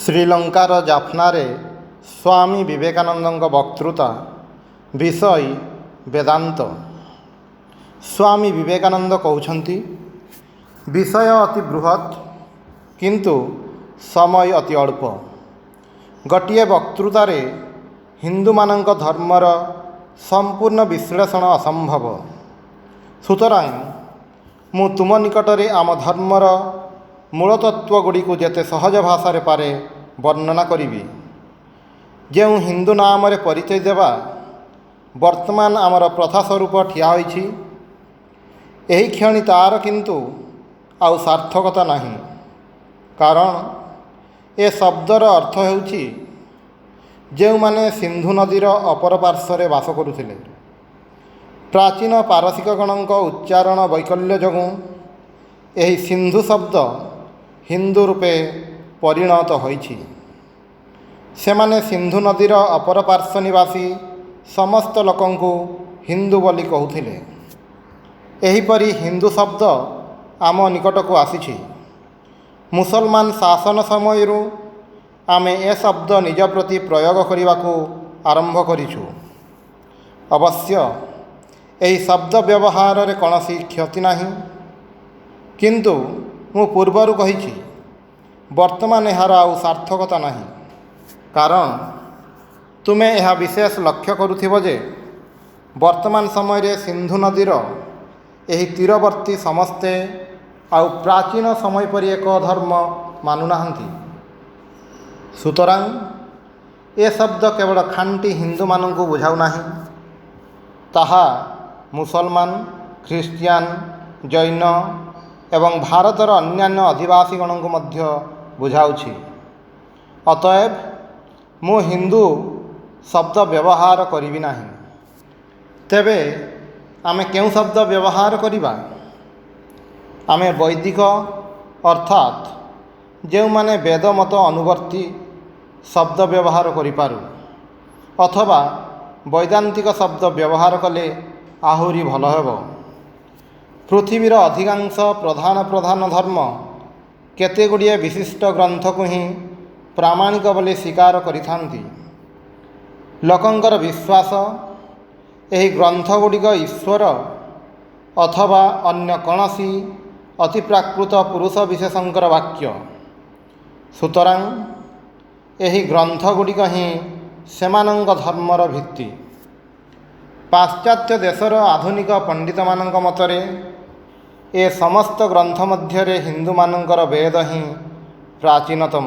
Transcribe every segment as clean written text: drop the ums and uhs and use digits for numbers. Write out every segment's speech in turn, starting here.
ଶ୍ରୀଲଙ୍କାର ଜାଫନାରେ ସ୍ୱାମୀ ବିବେକାନନ୍ଦଙ୍କ ବକ୍ତୃତା ବିଷୟ ବେଦାନ୍ତ। ସ୍ୱାମୀ ବିବେକାନନ୍ଦ କହୁଛନ୍ତି, ବିଷୟ ଅତି ବୃହତ୍ କିନ୍ତୁ ସମୟ ଅତି ଅଳ୍ପ। ଗୋଟିଏ ବକ୍ତୃତାରେ ହିନ୍ଦୁମାନଙ୍କ ଧର୍ମର ସମ୍ପୂର୍ଣ୍ଣ ବିଶ୍ଳେଷଣ ଅସମ୍ଭବ। ସୁତରାଂ ମୁଁ ତୁମ ନିକଟରେ ଆମ ଧର୍ମର ମୂଳତତ୍ତ୍ୱଗୁଡ଼ିକୁ ଯେତେ ସହଜ ଭାଷାରେ ପାରେ ବର୍ଣ୍ଣନା କରିବି। ଯେଉଁ ହିନ୍ଦୁ ନାମରେ ପରିଚୟ ଦେବା ବର୍ତ୍ତମାନ ଆମର ପ୍ରଥା ସ୍ୱରୂପ ଠିଆ ହୋଇଛି, ଏହି କ୍ଷଣି ତା'ର କିନ୍ତୁ ଆଉ ସାର୍ଥକତା ନାହିଁ। କାରଣ ଏ ଶବ୍ଦର ଅର୍ଥ ହେଉଛି ଯେଉଁମାନେ ସିନ୍ଧୁ ନଦୀର ଅପର ପାର୍ଶ୍ୱରେ ବାସ କରୁଥିଲେ। ପ୍ରାଚୀନ ପାରସିକଗଣଙ୍କ ଉଚ୍ଚାରଣ ବୈକଲ୍ୟ ଯୋଗୁଁ ଏହି ସିନ୍ଧୁ ଶବ୍ଦ ହିନ୍ଦୁ ରୂପେ ପରିଣତ ହୋଇଛି। ସେମାନେ ସିନ୍ଧୁ ନଦୀର ଅପର ପାର୍ଶ୍ୱ ନିବାସୀ ସମସ୍ତ ଲୋକଙ୍କୁ ହିନ୍ଦୁ ବୋଲି କହୁଥିଲେ। ଏହିପରି ହିନ୍ଦୁ ଶବ୍ଦ ଆମ ନିକଟକୁ ଆସିଛି। ମୁସଲମାନ ଶାସନ ସମୟରୁ ଆମେ ଏ ଶବ୍ଦ ନିଜ ପ୍ରତି ପ୍ରୟୋଗ କରିବାକୁ ଆରମ୍ଭ କରିଛୁ। ଅବଶ୍ୟ ଏହି ଶବ୍ଦ ବ୍ୟବହାରରେ କୌଣସି କ୍ଷତି ନାହିଁ, କିନ୍ତୁ ମୁଁ ପୂର୍ବରୁ କହିଛି, ବର୍ତ୍ତମାନ ଏହାର ଆଉ ସାର୍ଥକତା ନାହିଁ। କାରଣ ତୁମେ ଏହା ବିଶେଷ ଲକ୍ଷ୍ୟ କରୁଥିବ ଯେ ବର୍ତ୍ତମାନ ସମୟରେ ସିନ୍ଧୁ ନଦୀର ଏହି ତୀରବର୍ତ୍ତୀ ସମସ୍ତେ ଆଉ ପ୍ରାଚୀନ ସମୟ ପରି ଏକ ଧର୍ମ ମାନୁନାହାନ୍ତି। ସୁତରାଂ ଏ ଶବ୍ଦ କେବଳ ଖାଣ୍ଟି ହିନ୍ଦୁମାନଙ୍କୁ ବୁଝାଉ ନାହିଁ, ତାହା ମୁସଲମାନ, ଖ୍ରୀଷ୍ଟିଆନ, ଜୈନ ଏବଂ ଭାରତର ଅନ୍ୟାନ୍ୟ ଅଧିବାସୀଗଣଙ୍କୁ ମଧ୍ୟ ବୁଝାଉଛି। ଅତଏବ ମୁଁ ହିନ୍ଦୁ ଶବ୍ଦ ବ୍ୟବହାର କରିବି ନାହିଁ। ତେବେ ଆମେ କେଉଁ ଶବ୍ଦ ବ୍ୟବହାର କରିବା? ଆମେ ବୈଦିକ ଅର୍ଥାତ୍ ଯେଉଁମାନେ ବେଦ ମତ ଅନୁବର୍ତ୍ତୀ ଶବ୍ଦ ବ୍ୟବହାର କରିପାରୁ, ଅଥବା ବୈଦାନ୍ତିକ ଶବ୍ଦ ବ୍ୟବହାର କଲେ ଆହୁରି ଭଲ ହେବ। ପୃଥିବୀର ଅଧିକାଂଶ ପ୍ରଧାନ ଧର୍ମ କେତେଗୁଡ଼ିଏ ବିଶିଷ୍ଟ ଗ୍ରନ୍ଥକୁ ହିଁ ପ୍ରାମାଣିକ ବୋଲି ସ୍ୱୀକାର କରିଥାନ୍ତି। ଲୋକଙ୍କର ବିଶ୍ୱାସ ଏହି ଗ୍ରନ୍ଥଗୁଡ଼ିକ ଈଶ୍ୱର ଅଥବା ଅନ୍ୟ କୌଣସି ଅତିପ୍ରାକୃତ ପୁରୁଷ ବିଶେଷଙ୍କର ବାକ୍ୟ। ସୁତରାଂ ଏହି ଗ୍ରନ୍ଥଗୁଡ଼ିକ ହିଁ ସେମାନଙ୍କ ଧର୍ମର ଭିତ୍ତି। ପାଶ୍ଚାତ୍ୟ ଦେଶର ଆଧୁନିକ ପଣ୍ଡିତମାନଙ୍କ ମତରେ ଏ ସମସ୍ତ ଗ୍ରନ୍ଥ ମଧ୍ୟରେ ହିନ୍ଦୁମାନଙ୍କର ବେଦ ହିଁ ପ୍ରାଚୀନତମ।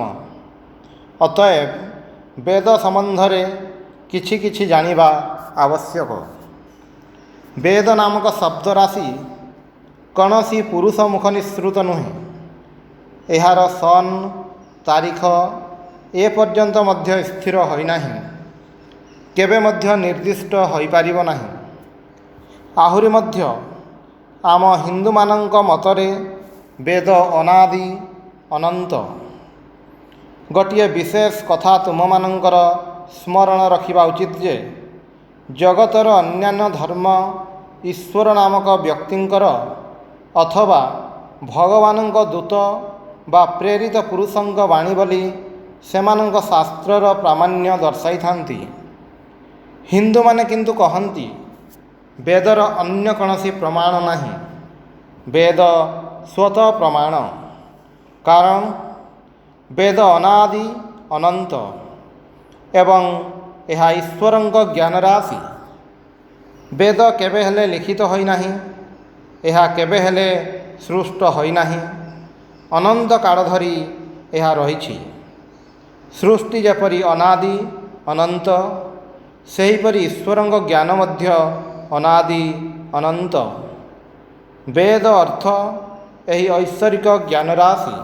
ଅତଏବ ବେଦ ସମ୍ବନ୍ଧରେ କିଛି ଜାଣିବା ଆବଶ୍ୟକ। ବେଦ ନାମକ ଶବ୍ଦ ରାଶି କୌଣସି ପୁରୁଷ ମୁଖ ନିଃସୃତ ନୁହେଁ। ଏହାର ସନ୍ ତାରିଖ ଏପର୍ଯ୍ୟନ୍ତ ମଧ୍ୟ ସ୍ଥିର ହୋଇନାହିଁ, କେବେ ମଧ୍ୟ ନିର୍ଦ୍ଦିଷ୍ଟ ହୋଇପାରିବ ନାହିଁ। ଆହୁରି ମଧ୍ୟ ଆମ ହିନ୍ଦୁମାନଙ୍କ ମତରେ ବେଦ ଅନାଦି ଅନନ୍ତ। ଗୋଟିଏ ବିଶେଷ କଥା ତୁମମାନଙ୍କର ସ୍ମରଣ ରଖିବା ଉଚିତ ଯେ ଜଗତର ଅନ୍ୟାନ୍ୟ ଧର୍ମ ଈଶ୍ୱର ନାମକ ବ୍ୟକ୍ତିଙ୍କର ଅଥବା ଭଗବାନଙ୍କ ଦୂତ ବା ପ୍ରେରିତ ପୁରୁଷଙ୍କ ବାଣୀ ବୋଲି ସେମାନଙ୍କ ଶାସ୍ତ୍ରର ପ୍ରାମାଣ୍ୟ ଦର୍ଶାଇଥାନ୍ତି। ହିନ୍ଦୁମାନେ କିନ୍ତୁ କହନ୍ତି, ବେଦର ଅନ୍ୟ କୌଣସି ପ୍ରମାଣ ନାହିଁ, ବେଦ ସ୍ୱତଃ ପ୍ରମାଣ। କାରଣ ବେଦ ଅନାଦି ଅନନ୍ତ ଏବଂ ଏହା ଈଶ୍ୱରଙ୍କ ଜ୍ଞାନ ରାଶି। ବେଦ କେବେ ହେଲେ ଲିଖିତ ହୋଇନାହିଁ, ଏହା କେବେ ହେଲେ ସୃଷ୍ଟ ହୋଇନାହିଁ। ଅନନ୍ତ କାଳ ଧରି ଏହା ରହିଛି। ସୃଷ୍ଟି ଯେପରି ଅନାଦି ଅନନ୍ତ, ସେହିପରି ଈଶ୍ୱରଙ୍କ ଜ୍ଞାନ ମଧ୍ୟ ଅନାଦି ଅନନ୍ତ। ବେଦ ଅର୍ଥ ଏହି ଐଶ୍ୱରିକ ଜ୍ଞାନ ରାଶି।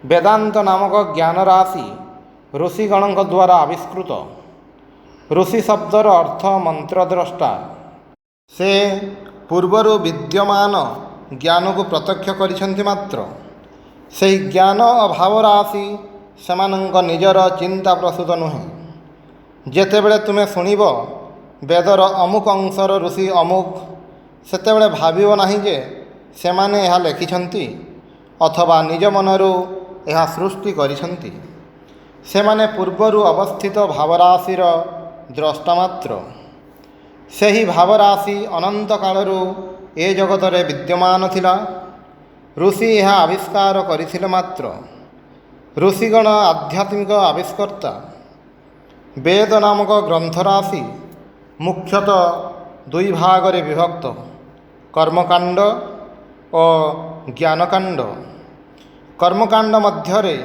ବେଦାନ୍ତ ନାମକ ଜ୍ଞାନ ରାଶି ଋଷିଗଣଙ୍କ ଦ୍ୱାରା ଆବିଷ୍କୃତ। ଋଷି ଶବ୍ଦର ଅର୍ଥ ମନ୍ତ୍ରଦ୍ରଷ୍ଟା। ସେ ପୂର୍ବରୁ ବିଦ୍ୟମାନ ଜ୍ଞାନକୁ ପ୍ରତ୍ୟକ୍ଷ କରିଛନ୍ତି, ମାତ୍ର ସେହି ଜ୍ଞାନ ଅଭାବ ରାଶି ସେମାନଙ୍କ ନିଜର ଚିନ୍ତା ପ୍ରସୂତ ନୁହେଁ। ଯେତେବେଳେ ତୁମେ ଶୁଣିବ ବେଦର ଅମୁକ ଅଂଶର ଋଷି ଅମୁକ, ସେତେବେଳେ ଭାବିବ ନାହିଁ ଯେ ସେମାନେ ଏହା ଲେଖିଛନ୍ତି ଅଥବା ନିଜ ମନରୁ ଏହା ସୃଷ୍ଟି କରିଛନ୍ତି। ସେମାନେ ପୂର୍ବରୁ ଅବସ୍ଥିତ ଭାବରାଶିର ଦ୍ରଷ୍ଟା ମାତ୍ର। ସେହି ଭାବରାଶି ଅନନ୍ତ କାଳରୁ ଏ ଜଗତରେ ବିଦ୍ୟମାନ ଥିଲା। ଋଷି ଏହା ଆବିଷ୍କାର କରିଥିଲେ ମାତ୍ର। ଋଷିଗଣ ଆଧ୍ୟାତ୍ମିକ ଆବିଷ୍କର୍ତ୍ତା। ବେଦ ନାମକ ଗ୍ରନ୍ଥରାଶି ମୁଖ୍ୟତଃ ଦୁଇ ଭାଗରେ ବିଭକ୍ତ, କର୍ମକାଣ୍ଡ ଓ ଜ୍ଞାନକାଣ୍ଡ। କର୍ମକାଣ୍ଡ ମଧ୍ୟରେ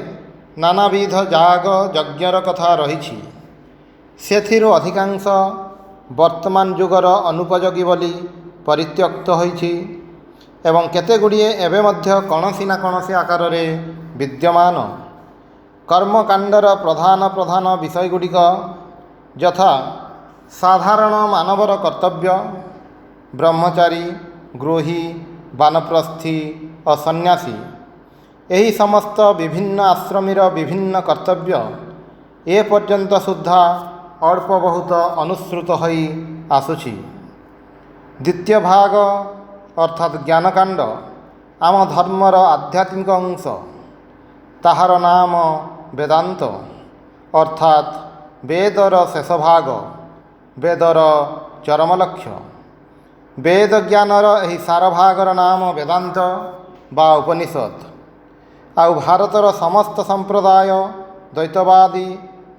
ନାନାବିଧ ଯାଗ ଯଜ୍ଞର କଥା ରହିଛି। ସେଥିରୁ ଅଧିକାଂଶ ବର୍ତ୍ତମାନ ଯୁଗର ଅନୁପଯୋଗୀ ବୋଲି ପରିତ୍ୟକ୍ତ ହୋଇଛି ଏବଂ କେତେଗୁଡ଼ିଏ ଏବେ ମଧ୍ୟ କୌଣସି ନା କୌଣସି ଆକାରରେ ବିଦ୍ୟମାନ। କର୍ମକାଣ୍ଡର ପ୍ରଧାନ ବିଷୟଗୁଡ଼ିକ ଯଥା ସାଧାରଣ ମାନବର କର୍ତ୍ତବ୍ୟ, ବ୍ରହ୍ମଚାରୀ, ଗୃହୀ, ବାନପ୍ରସ୍ଥୀ ଓ ସନ୍ନ୍ୟାସୀ, ଏହି ସମସ୍ତ ବିଭିନ୍ନ ଆଶ୍ରମୀର ବିଭିନ୍ନ କର୍ତ୍ତବ୍ୟ ଏପର୍ଯ୍ୟନ୍ତ ସୁଦ୍ଧା ଅଳ୍ପ ବହୁତ ଅନୁସୃତ ହୋଇ ଆସୁଛି। ଦ୍ୱିତୀୟ ଭାଗ ଅର୍ଥାତ୍ ଜ୍ଞାନକାଣ୍ଡ ଆମ ଧର୍ମର ଆଧ୍ୟାତ୍ମିକ ଅଂଶ। ତାହାର ନାମ ବେଦାନ୍ତ ଅର୍ଥାତ୍ ବେଦର ଶେଷ ଭାଗ, ବେଦର ଚରମ ଲକ୍ଷ୍ୟ। ବେଦ ଜ୍ଞାନର ଏହି ସାର ଭାଗର ନାମ ବେଦାନ୍ତ ବା ଉପନିଷଦ। ଆଉ ଭାରତର ସମସ୍ତ ସମ୍ପ୍ରଦାୟ ଦ୍ୱୈତବାଦୀ,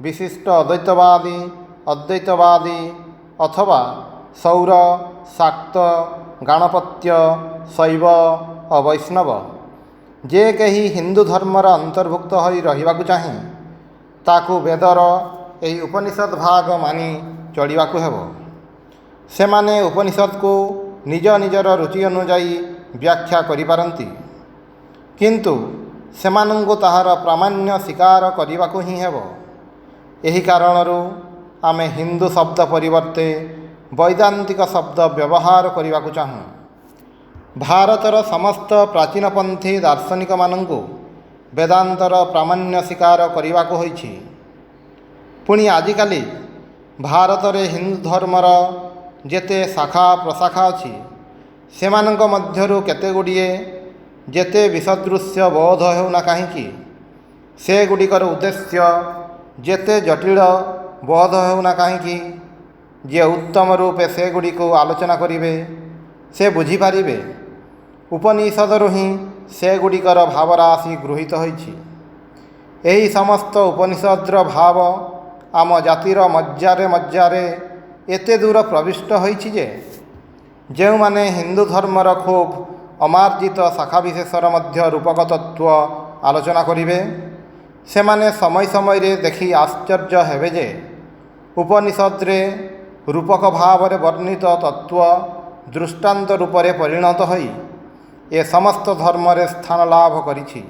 ବିଶିଷ୍ଟ ଅଦ୍ୱୈତବାଦୀ, ଅଦ୍ୱୈତବାଦୀ ଅଥବା ସୌର, ଶାକ୍ତ, ଗାଣପତ୍ୟ, ଶୈବ ଓ ବୈଷ୍ଣବ ଯେ କେହି ହିନ୍ଦୁ ଧର୍ମର ଅନ୍ତର୍ଭୁକ୍ତ ହୋଇ ରହିବାକୁ ଚାହେଁ ତାକୁ ବେଦର ଏହି ଉପନିଷଦ ଭାଗ ମାନି ଚଳିବାକୁ ହେବ। ସେମାନେ ଉପନିଷଦକୁ ନିଜ ନିଜର ରୁଚି ଅନୁଯାୟୀ ବ୍ୟାଖ୍ୟା କରିପାରନ୍ତି, କିନ୍ତୁ ସେମାନଙ୍କୁ ତାହାର ପ୍ରାମାଣ୍ୟ ସ୍ୱୀକାର କରିବାକୁ ହିଁ ହେବ। ଏହି କାରଣରୁ ଆମେ ହିନ୍ଦୁ ଶବ୍ଦ ପରିବର୍ତ୍ତେ ବୈଦାନ୍ତିକ ଶବ୍ଦ ବ୍ୟବହାର କରିବାକୁ ଚାହୁଁ। ଭାରତର ସମସ୍ତ ପ୍ରାଚୀନପନ୍ଥୀ ଦାର୍ଶନିକମାନଙ୍କୁ ବେଦାନ୍ତର ପ୍ରାମାଣ୍ୟ ସ୍ୱୀକାର କରିବାକୁ ହୋଇଛି। ପୁଣି ଆଜିକାଲି ଭାରତରେ ହିନ୍ଦୁ ଧର୍ମର ଯେତେ ଶାଖା ପ୍ରଶାଖା ଅଛି, ସେମାନଙ୍କ ମଧ୍ୟରୁ କେତେଗୁଡ଼ିଏ ଯେତେ ବିସଦୃଶ୍ୟ ବୋଧ ହେଉନା କାହିଁକି, ସେଗୁଡ଼ିକର ଉଦ୍ଦେଶ୍ୟ ଯେତେ ଜଟିଳ ବୋଧ ହେଉନା କାହିଁକି, ଯିଏ ଉତ୍ତମ ରୂପେ ସେଗୁଡ଼ିକୁ ଆଲୋଚନା କରିବେ ସେ ବୁଝିପାରିବେ ଉପନିଷଦରୁ ହିଁ ସେଗୁଡ଼ିକର ଭାବରାଶି ଗୃହୀତ ହୋଇଛି। ଏହି ସମସ୍ତ ଉପନିଷଦର ଭାବ ଆମ ଜାତିର ମଜ୍ଜାରେ ଏତେ ଦୂର ପ୍ରବିଷ୍ଟ ହୋଇଛି ଯେ ଯେଉଁମାନେ ହିନ୍ଦୁ ଧର୍ମର ଖୁବ୍ ଅମାର୍ଜିତ ଶାଖାବିଶେଷର ମଧ୍ୟ ରୂପକ ତତ୍ତ୍ୱ ଆଲୋଚନା କରିବେ, ସେମାନେ ସମୟ ସମୟରେ ଦେଖି ଆଶ୍ଚର୍ଯ୍ୟ ହେବେ ଯେ ଉପନିଷଦରେ ରୂପକ ଭାବରେ ବର୍ଣ୍ଣିତ ତତ୍ତ୍ୱ ଦୃଷ୍ଟାନ୍ତ ରୂପରେ ପରିଣତ ହୋଇ ଏ ସମସ୍ତ ଧର୍ମରେ ସ୍ଥାନ ଲାଭ କରିଛି।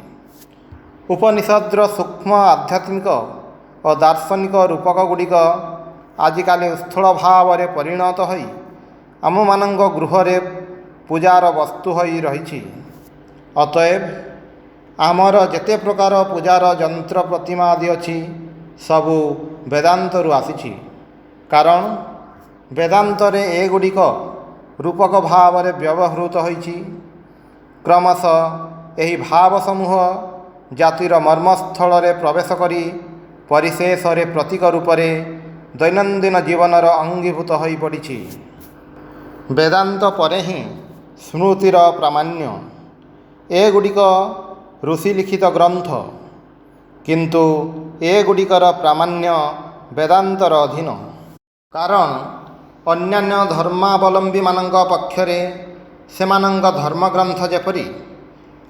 ଉପନିଷଦର ସୂକ୍ଷ୍ମ ଆଧ୍ୟାତ୍ମିକ ଓ ଦାର୍ଶନିକ ରୂପକଗୁଡ଼ିକ ଆଜିକାଲି ସ୍ଥୂଳ ଭାବରେ ପରିଣତ ହୋଇ ଆମମାନଙ୍କ ଗୃହରେ ପୂଜାର ବସ୍ତୁ ହୋଇ ରହିଛି। ଅତଏବ ଆମର ଯେତେ ପ୍ରକାର ପୂଜାର ଯନ୍ତ୍ର ପ୍ରତିମା ଆଦି ଅଛି ସବୁ ବେଦାନ୍ତରୁ ଆସିଛି। କାରଣ ବେଦାନ୍ତରେ ଏଗୁଡ଼ିକ ରୂପକ ଭାବରେ ବ୍ୟବହୃତ ହୋଇଛି। କ୍ରମଶଃ ଏହି ଭାବ ସମୂହ ଜାତିର ମର୍ମସ୍ଥଳରେ ପ୍ରବେଶ କରି ପରିଶେଷରେ ପ୍ରତୀକ ରୂପରେ ଦୈନନ୍ଦିନ ଜୀବନର ଅଙ୍ଗୀଭୂତ ହୋଇପଡ଼ିଛି। ବେଦାନ୍ତ ପରେ ହିଁ ସ୍ମୃତିର ପ୍ରାମାଣ୍ୟ। ଏଗୁଡ଼ିକ ଋଷି ଲିଖିତ ଗ୍ରନ୍ଥ, କିନ୍ତୁ ଏଗୁଡ଼ିକର ପ୍ରାମାଣ୍ୟ ବେଦାନ୍ତର ଅଧୀନ। କାରଣ ଅନ୍ୟାନ୍ୟ ଧର୍ମାବଲମ୍ବୀମାନଙ୍କ ପକ୍ଷରେ ସେମାନଙ୍କ ଧର୍ମଗ୍ରନ୍ଥ ଯେପରି,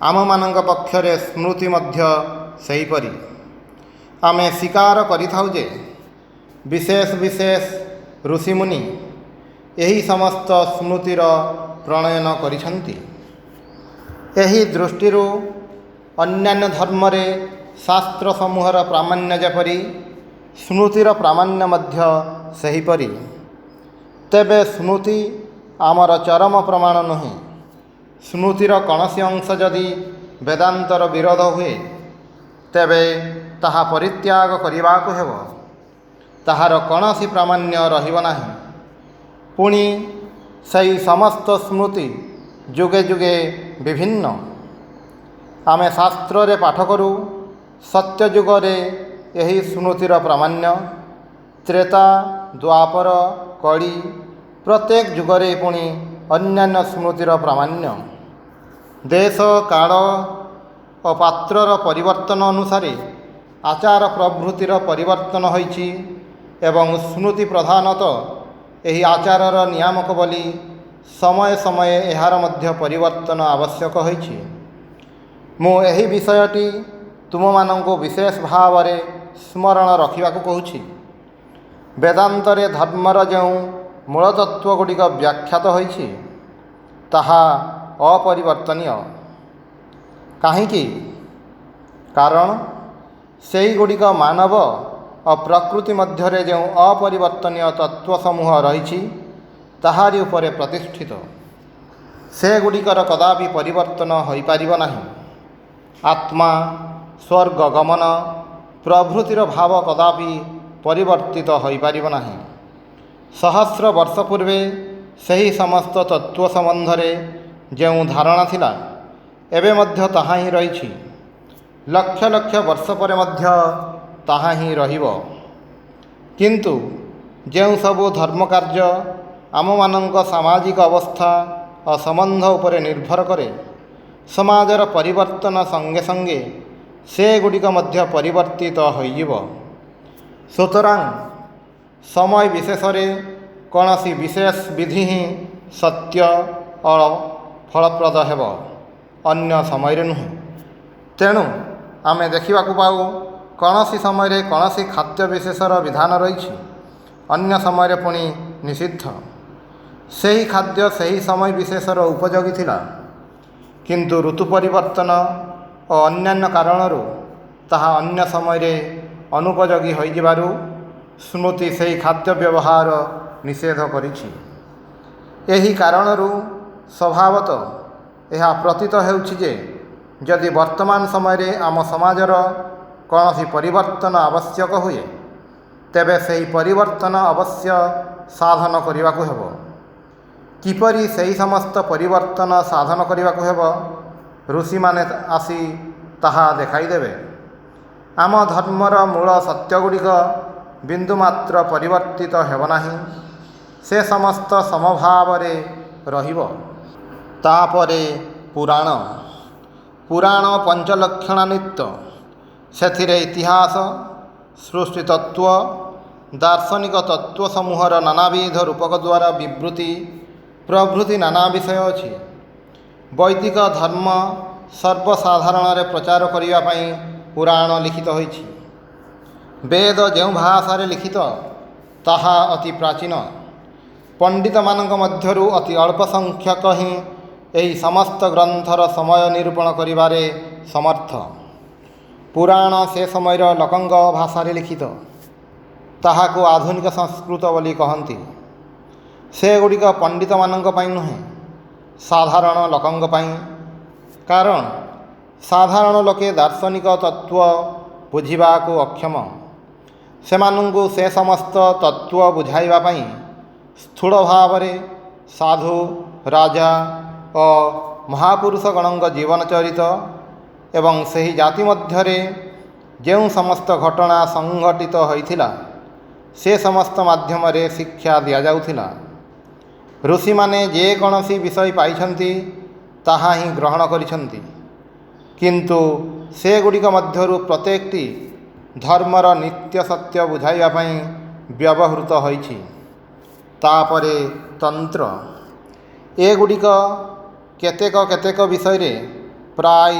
ଆମମାନଙ୍କ ପକ୍ଷରେ ସ୍ମୃତି ମଧ୍ୟ ସେହିପରି। ଆମେ ସ୍ୱୀକାର କରିଥାଉ ଯେ ବିଶେଷ ଋଷିମୁନି ଏହି ସମସ୍ତ ସ୍ମୃତିର ପ୍ରଣୟନ କରିଛନ୍ତି। ଏହି ଦୃଷ୍ଟିରୁ ଅନ୍ୟାନ୍ୟ ଧର୍ମରେ ଶାସ୍ତ୍ର ସମୂହର ପ୍ରାମାଣ୍ୟ ଯେପରି, ସ୍ମୃତିର ପ୍ରାମାଣ୍ୟ ମଧ୍ୟ ସେହିପରି। ତେବେ ସ୍ମୃତି ଆମର ଚରମ ପ୍ରମାଣ ନୁହେଁ। ସ୍ମୃତିର କୌଣସି ଅଂଶ ଯଦି ବେଦାନ୍ତର ବିରୋଧ ହୁଏ ତେବେ ତାହା ପରିତ୍ୟାଗ କରିବାକୁ ହେବ। ତାହାର କୌଣସି ପ୍ରାମାଣ୍ୟ ରହିବ ନାହିଁ। ପୁଣି ସେହି ସମସ୍ତ ସ୍ମୃତି ଯୁଗେ ଯୁଗେ ବିଭିନ୍ନ। ଆମେ ଶାସ୍ତ୍ରରେ ପାଠ କରୁ ସତ୍ୟଯୁଗରେ ଏହି ସ୍ମୃତିର ପ୍ରାମାଣ୍ୟ। ତ୍ରେତା, ଦ୍ୱାପର, କଳି ପ୍ରତ୍ୟେକ ଯୁଗରେ ପୁଣି ଅନ୍ୟାନ୍ୟ ସ୍ମୃତିର ପ୍ରାମାଣ୍ୟ। ଦେଶ, କାଳ ଓ ପାତ୍ରର ପରିବର୍ତ୍ତନ ଅନୁସାରେ ଆଚାର ପ୍ରଭୃତିର ପରିବର୍ତ୍ତନ ହୋଇଛି ଏବଂ ସ୍ମୃତି ପ୍ରଧାନତଃ ଏହି ଆଚାରର ନିୟାମକ ବୋଲି ସମୟେ ସମୟେ ଏହାର ମଧ୍ୟ ପରିବର୍ତ୍ତନ ଆବଶ୍ୟକ ହୋଇଛି। ମୁଁ ଏହି ବିଷୟଟି ତୁମମାନଙ୍କୁ ବିଶେଷ ଭାବରେ ସ୍ମରଣ ରଖିବାକୁ କହୁଛି। ବେଦାନ୍ତରେ ଧର୍ମର ଯେଉଁ ମୂଳତତ୍ତ୍ୱ ଗୁଡ଼ିକ ବ୍ୟାଖ୍ୟାତ ହୋଇଛି ତାହା ଅପରିବର୍ତ୍ତନୀୟ। କାହିଁକି? କାରଣ ସେହିଗୁଡ଼ିକ ମାନବ ଓ ପ୍ରକୃତି ମଧ୍ୟରେ ଯେଉଁ ଅପରିବର୍ତ୍ତନୀୟ ତତ୍ତ୍ୱ ସମୂହ ରହିଛି ତାହାରି ଉପରେ ପ୍ରତିଷ୍ଠିତ। ସେଗୁଡ଼ିକର କଦାପି ପରିବର୍ତ୍ତନ ହୋଇପାରିବ ନାହିଁ। ଆତ୍ମା, ସ୍ୱର୍ଗ ଗମନ ପ୍ରଭୃତିର ଭାବ କଦାପି ପରିବର୍ତ୍ତିତ ହୋଇପାରିବ ନାହିଁ। ସହସ୍ର ବର୍ଷ ପୂର୍ବେ ସେହି ସମସ୍ତ ତତ୍ତ୍ୱ ସମ୍ବନ୍ଧରେ ଯେଉଁ ଧାରଣା ଥିଲା ଏବେ ମଧ୍ୟ ତାହା ହିଁ ରହିଛି। ଲକ୍ଷ ଲକ୍ଷ ବର୍ଷ ପରେ ମଧ୍ୟ ତାହା ହିଁ ରହିବ। କିନ୍ତୁ ଯେଉଁ ସବୁ ଧର୍ମକାର୍ଯ୍ୟ ଆମମାନଙ୍କ ସାମାଜିକ ଅବସ୍ଥା ଓ ସମ୍ବନ୍ଧ ଉପରେ ନିର୍ଭର କରେ, ସମାଜର ପରିବର୍ତ୍ତନ ସଙ୍ଗେ ସଙ୍ଗେ ସେଗୁଡ଼ିକ ମଧ୍ୟ ପରିବର୍ତ୍ତିତ ହୋଇଯିବ। ସୁତରାଂ ସମୟ ବିଶେଷରେ କୌଣସି ବିଶେଷ ବିଧି ହିଁ ସତ୍ୟ ଓ ଫଳପ୍ରଦ ହେବ, ଅନ୍ୟ ସମୟରେ ନୁହେଁ। ତେଣୁ ଆମେ ଦେଖିବାକୁ ପାଉ କୌଣସି ସମୟରେ କୌଣସି ଖାଦ୍ୟ ବିଶେଷର ବିଧାନ ରହିଛି, ଅନ୍ୟ ସମୟରେ ପୁଣି ନିଷିଦ୍ଧ। ସେହି ଖାଦ୍ୟ ସେହି ସମୟ ବିଶେଷର ଉପଯୋଗୀ ଥିଲା, କିନ୍ତୁ ଋତୁ ପରିବର୍ତ୍ତନ ଓ ଅନ୍ୟାନ୍ୟ କାରଣରୁ ତାହା ଅନ୍ୟ ସମୟରେ ଅନୁପଯୋଗୀ ହୋଇଯିବାରୁ ସ୍ମୃତି ସେହି ଖାଦ୍ୟ ବ୍ୟବହାର ନିଷେଧ କରିଛି। ଏହି କାରଣରୁ ସ୍ୱଭାବତଃ ଏହା ପ୍ରତୀତ ହେଉଛି ଯେ ଯଦି ବର୍ତ୍ତମାନ ସମୟରେ ଆମ ସମାଜର କୌଣସି ପରିବର୍ତ୍ତନ ଆବଶ୍ୟକ ହୁଏ, ତେବେ ସେହି ପରିବର୍ତ୍ତନ ଅବଶ୍ୟ ସାଧନ କରିବାକୁ ହେବ। କିପରି ସେହି ସମସ୍ତ ପରିବର୍ତ୍ତନ ସାଧନ କରିବାକୁ ହେବ, ଋଷିମାନେ ଆସି ତାହା ଦେଖାଇଦେବେ। ଆମ ଧର୍ମର ମୂଳ ସତ୍ୟଗୁଡ଼ିକ ବିନ୍ଦୁମାତ୍ର ପରିବର୍ତ୍ତିତ ହେବ ନାହିଁ, ସେ ସମସ୍ତ ସମଭାବରେ ରହିବ। ତାପରେ ପୁରାଣ। ପୁରାଣ ପଞ୍ଚଲକ୍ଷଣାନ୍ୱିତ। ସେଥିରେ ଇତିହାସ, ସୃଷ୍ଟି ତତ୍ତ୍ୱ, ଦାର୍ଶନିକ ତତ୍ତ୍ୱ ସମୂହର ନାନାବିଧ ରୂପକ ଦ୍ୱାରା ବିବୃତି ପ୍ରଭୃତି ନାନା ବିଷୟ ଅଛି। ବୈଦିକ ଧର୍ମ ସର୍ବସାଧାରଣରେ ପ୍ରଚାର କରିବା ପାଇଁ ପୁରାଣ ଲିଖିତ ହୋଇଛି। ବେଦ ଯେଉଁ ଭାଷାରେ ଲିଖିତ ତାହା ଅତି ପ୍ରାଚୀନ। ପଣ୍ଡିତମାନଙ୍କ ମଧ୍ୟରୁ ଅତି ଅଳ୍ପ ସଂଖ୍ୟକ ହିଁ ଏହି ସମସ୍ତ ଗ୍ରନ୍ଥର ସମୟ ନିରୂପଣ କରିବାରେ ସମର୍ଥ। ପୁରାଣ ସେ ସମୟର ଲୋକଙ୍କ ଭାଷାରେ ଲିଖିତ। ତାହାକୁ ଆଧୁନିକ ସଂସ୍କୃତ ବୋଲି କହନ୍ତି। ସେଗୁଡ଼ିକ ପଣ୍ଡିତମାନଙ୍କ ପାଇଁ ନୁହେଁ, ସାଧାରଣ ଲୋକଙ୍କ ପାଇଁ। କାରଣ ସାଧାରଣ ଲୋକେ ଦାର୍ଶନିକ ତତ୍ତ୍ୱ ବୁଝିବାକୁ ଅକ୍ଷମ। ସେମାନଙ୍କୁ ସେ ସମସ୍ତ ତତ୍ତ୍ୱ ବୁଝାଇବା ପାଇଁ ସ୍ଥୂଳ ଭାବରେ ସାଧୁ, ରାଜା ଓ ମହାପୁରୁଷଗଣଙ୍କ ଜୀବନ ଚରିତ ଏବଂ ସେହି ଜାତି ମଧ୍ୟରେ ଯେଉଁ ସମସ୍ତ ଘଟଣା ସଂଘଟିତ ହୋଇଥିଲା ସେ ସମସ୍ତ ମାଧ୍ୟମରେ ଶିକ୍ଷା ଦିଆଯାଉଥିଲା। ଋଷିମାନେ ଯେକୌଣସି ବିଷୟ ପାଇଛନ୍ତି ତାହା ହିଁ ଗ୍ରହଣ କରିଛନ୍ତି, କିନ୍ତୁ ସେଗୁଡ଼ିକ ମଧ୍ୟରୁ ପ୍ରତ୍ୟେକଟି ଧର୍ମର ନିତ୍ୟ ସତ୍ୟ ବୁଝାଇବା ପାଇଁ ବ୍ୟବହୃତ ହୋଇଛି। ତାପରେ ତନ୍ତ୍ର। ଏଗୁଡ଼ିକ କେତେକ କେତେକ ବିଷୟରେ ପ୍ରାୟ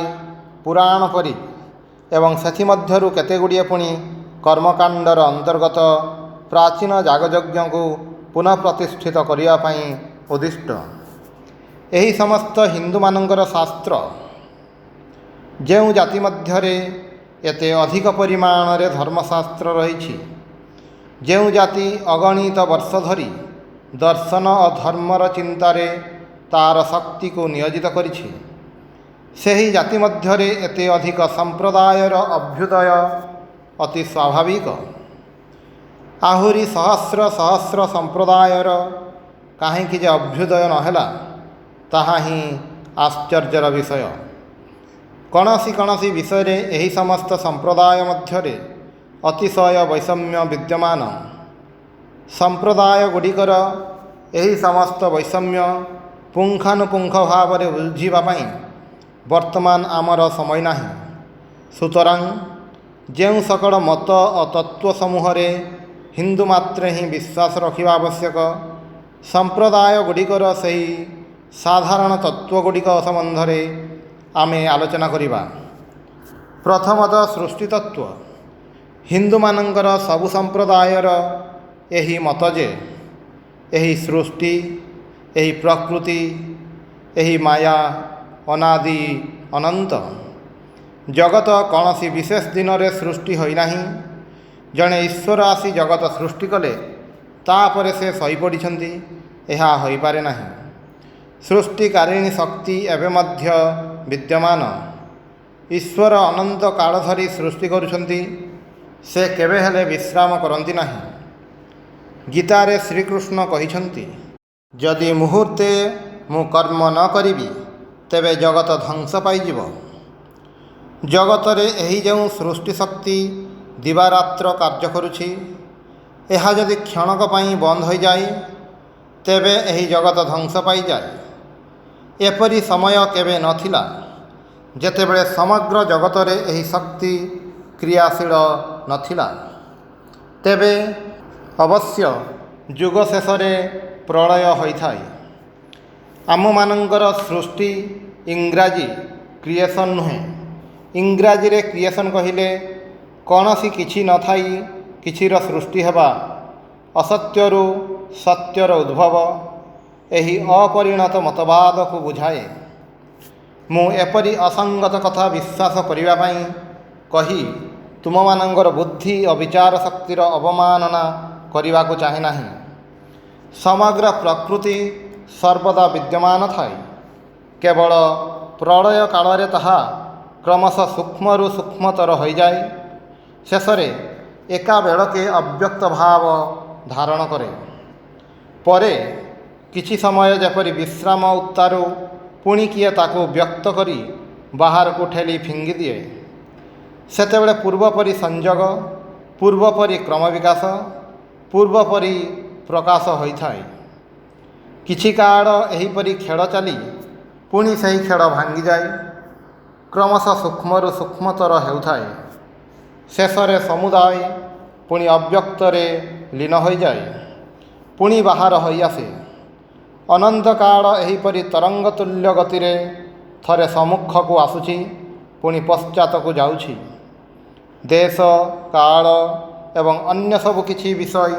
ପୁରାଣ ପରି ଏବଂ ସେଥିମଧ୍ୟରୁ କେତେଗୁଡ଼ିଏ ପୁଣି କର୍ମକାଣ୍ଡର ଅନ୍ତର୍ଗତ ପ୍ରାଚୀନ ଯାଗଯଜ୍ଞକୁ ପୁନଃ ପ୍ରତିଷ୍ଠିତ କରିବା ପାଇଁ ଉଦ୍ଦିଷ୍ଟ। ଏହି ସମସ୍ତ ହିନ୍ଦୁମାନଙ୍କର ଶାସ୍ତ୍ର। ଯେଉଁ ଜାତି ମଧ୍ୟରେ ଏତେ ଅଧିକ ପରିମାଣରେ ଧର୍ମଶାସ୍ତ୍ର ରହିଛି, ଯେଉଁ ଜାତି ଅଗଣିତ ବର୍ଷ ଧରି ଦର୍ଶନ ଓ ଧର୍ମର ଚିନ୍ତାରେ ତା'ର ଶକ୍ତିକୁ ନିୟୋଜିତ କରିଛି, ସେହି ଜାତି ମଧ୍ୟରେ ଏତେ ଅଧିକ ସମ୍ପ୍ରଦାୟର ଅଭ୍ୟୁଦୟ ଅତି ସ୍ୱାଭାବିକ। ଆହୁରି ସହସ୍ର ସହସ୍ର ସମ୍ପ୍ରଦାୟର କାହିଁକି ଯେ ଅଭ୍ୟୁଦୟ ନ ହେଲା, ତାହା ହିଁ ଆଶ୍ଚର୍ଯ୍ୟର ବିଷୟ। କୌଣସି କୌଣସି ବିଷୟରେ ଏହି ସମସ୍ତ ସମ୍ପ୍ରଦାୟ ମଧ୍ୟରେ ଅତିଶୟ ବୈଷମ୍ୟ ବିଦ୍ୟମାନ। ସମ୍ପ୍ରଦାୟ ଗୁଡ଼ିକର ଏହି ସମସ୍ତ ବୈଷମ୍ୟ ପୁଙ୍ଖାନୁପୁଙ୍ଖ ଭାବରେ ବୁଝିବା ପାଇଁ ବର୍ତ୍ତମାନ ଆମର ସମୟ ନାହିଁ। ସୁତରାଂ ଯେଉଁ ସକଳ ମତ ଓ ତତ୍ତ୍ୱ ସମୂହରେ ହିନ୍ଦୁ ମାତ୍ରେ ହିଁ ବିଶ୍ୱାସ ରଖିବା ଆବଶ୍ୟକ, ସମ୍ପ୍ରଦାୟ ଗୁଡ଼ିକର ସେହି ସାଧାରଣ ତତ୍ତ୍ୱଗୁଡ଼ିକ ସମ୍ବନ୍ଧରେ ଆମେ ଆଲୋଚନା କରିବା। ପ୍ରଥମତଃ ସୃଷ୍ଟି ତତ୍ତ୍ୱ। ହିନ୍ଦୁମାନଙ୍କର ସବୁ ସମ୍ପ୍ରଦାୟର ଏହି ମତ ଯେ ଏହି ସୃଷ୍ଟି, ଏହି ପ୍ରକୃତି, ଏହି ମାୟା ଅନାଦି ଅନନ୍ତ। ଜଗତ କୌଣସି ବିଶେଷ ଦିନରେ ସୃଷ୍ଟି ହୋଇନାହିଁ। ଜଣେ ଈଶ୍ୱର ଆସି ଜଗତ ସୃଷ୍ଟି କଲେ ତାପରେ ସେ ଶୋଇପଡ଼ିଛନ୍ତି, ଏହା ହୋଇପାରେ ନାହିଁ। ସୃଷ୍ଟିକାରିଣୀ ଶକ୍ତି ଏବେ ମଧ୍ୟ ବିଦ୍ୟମାନ। ଈଶ୍ୱର ଅନନ୍ତ କାଳ ଧରି ସୃଷ୍ଟି କରୁଛନ୍ତି, ସେ କେବେ ହେଲେ ବିଶ୍ରାମ କରନ୍ତି ନାହିଁ। ଗୀତାରେ ଶ୍ରୀକୃଷ୍ଣ କହିଛନ୍ତି, ଯଦି ମୁହୂର୍ତ୍ତେ ମୁଁ କର୍ମ ନ କରିବି ତେବେ ଜଗତ ଧ୍ୱଂସ ପାଇଯିବ। ଜଗତରେ ଏହି ଯେଉଁ ସୃଷ୍ଟି ଶକ୍ତି ଦିବାରାତ୍ର କାର୍ଯ୍ୟ କରୁଛି, ଏହା ଯଦି କ୍ଷଣକ ପାଇଁ ବନ୍ଦ ହୋଇଯାଏ ତେବେ ଏହି ଜଗତ ଧ୍ୱଂସ ପାଇଯାଏ। ଏପରି ସମୟ କେବେ ନଥିଲା ଯେତେବେଳେ ସମଗ୍ର ଜଗତରେ ଏହି ଶକ୍ତି କ୍ରିୟାଶୀଳ ନଥିଲା। ତେବେ ଅବଶ୍ୟ ଯୁଗ ଶେଷରେ ପ୍ରଳୟ ହୋଇଥାଏ। ଆମମାନଙ୍କର ସୃଷ୍ଟି ଇଂରାଜୀ କ୍ରିଏସନ୍ ନୁହେଁ। ଇଂରାଜୀରେ କ୍ରିଏସନ୍ କହିଲେ କୌଣସି କିଛି ନଥାଇ କିଛିର ସୃଷ୍ଟି ହେବା, ଅସତ୍ୟରୁ ସତ୍ୟର ଉଦ୍ଭବ, ଏହି ଅପରିଣତ ମତବାଦକୁ ବୁଝାଏ। ମୁଁ ଏପରି ଅସଙ୍ଗତ କଥା ବିଶ୍ୱାସ କରିବା ପାଇଁ କହି ତୁମମାନଙ୍କର ବୁଦ୍ଧି ଓ ବିଚାର ଶକ୍ତିର ଅବମାନନା କରିବାକୁ ଚାହେଁ ନାହିଁ। ସମଗ୍ର ପ୍ରକୃତି ସର୍ବଦା ବିଦ୍ୟମାନ ଥାଏ। କେବଳ ପ୍ରଳୟ କାଳରେ ତାହା କ୍ରମଶଃ ସୂକ୍ଷ୍ମରୁ ସୂକ୍ଷ୍ମତର ହୋଇଯାଏ। ଶେଷରେ ଏକାବେଳକେ ଅବ୍ୟକ୍ତ ଭାବ ଧାରଣ କରେ। ପରେ କିଛି ସମୟ ଯେପରି ବିଶ୍ରାମ ଉତ୍ତାରୁ ପୁଣି କିଏ ତାକୁ ବ୍ୟକ୍ତ କରି ବାହାରକୁ ଠେଲି ଫିଙ୍ଗିଦିଏ। ସେତେବେଳେ ପୂର୍ବପରି ସଂଯୋଗ, ପୂର୍ବପରି କ୍ରମବିକାଶ, ପୂର୍ବପରି ପ୍ରକାଶ ହୋଇଥାଏ। କିଛି କାଳ ଏହିପରି ଖେଳ ଚାଲି ପୁଣି ସେହି ଖେଳ ଭାଙ୍ଗିଯାଏ, କ୍ରମଶଃ ସୂକ୍ଷ୍ମରୁ ସୂକ୍ଷ୍ମତର ହେଉଥାଏ। ଶେଷରେ ସମୁଦାୟ ପୁଣି ଅବ୍ୟକ୍ତରେ ଲୀନ ହୋଇଯାଏ, ପୁଣି ବାହାର ହୋଇଆସେ। ଅନନ୍ତକାଳ ଏହିପରି ତରଙ୍ଗ ତୁଲ୍ୟ ଗତିରେ ଥରେ ସମ୍ମୁଖକୁ ଆସୁଛି, ପୁଣି ପଶ୍ଚାତକୁ ଯାଉଛି। ଦେଶ, କାଳ ଏବଂ ଅନ୍ୟ ସବୁ କିଛି ବିଷୟ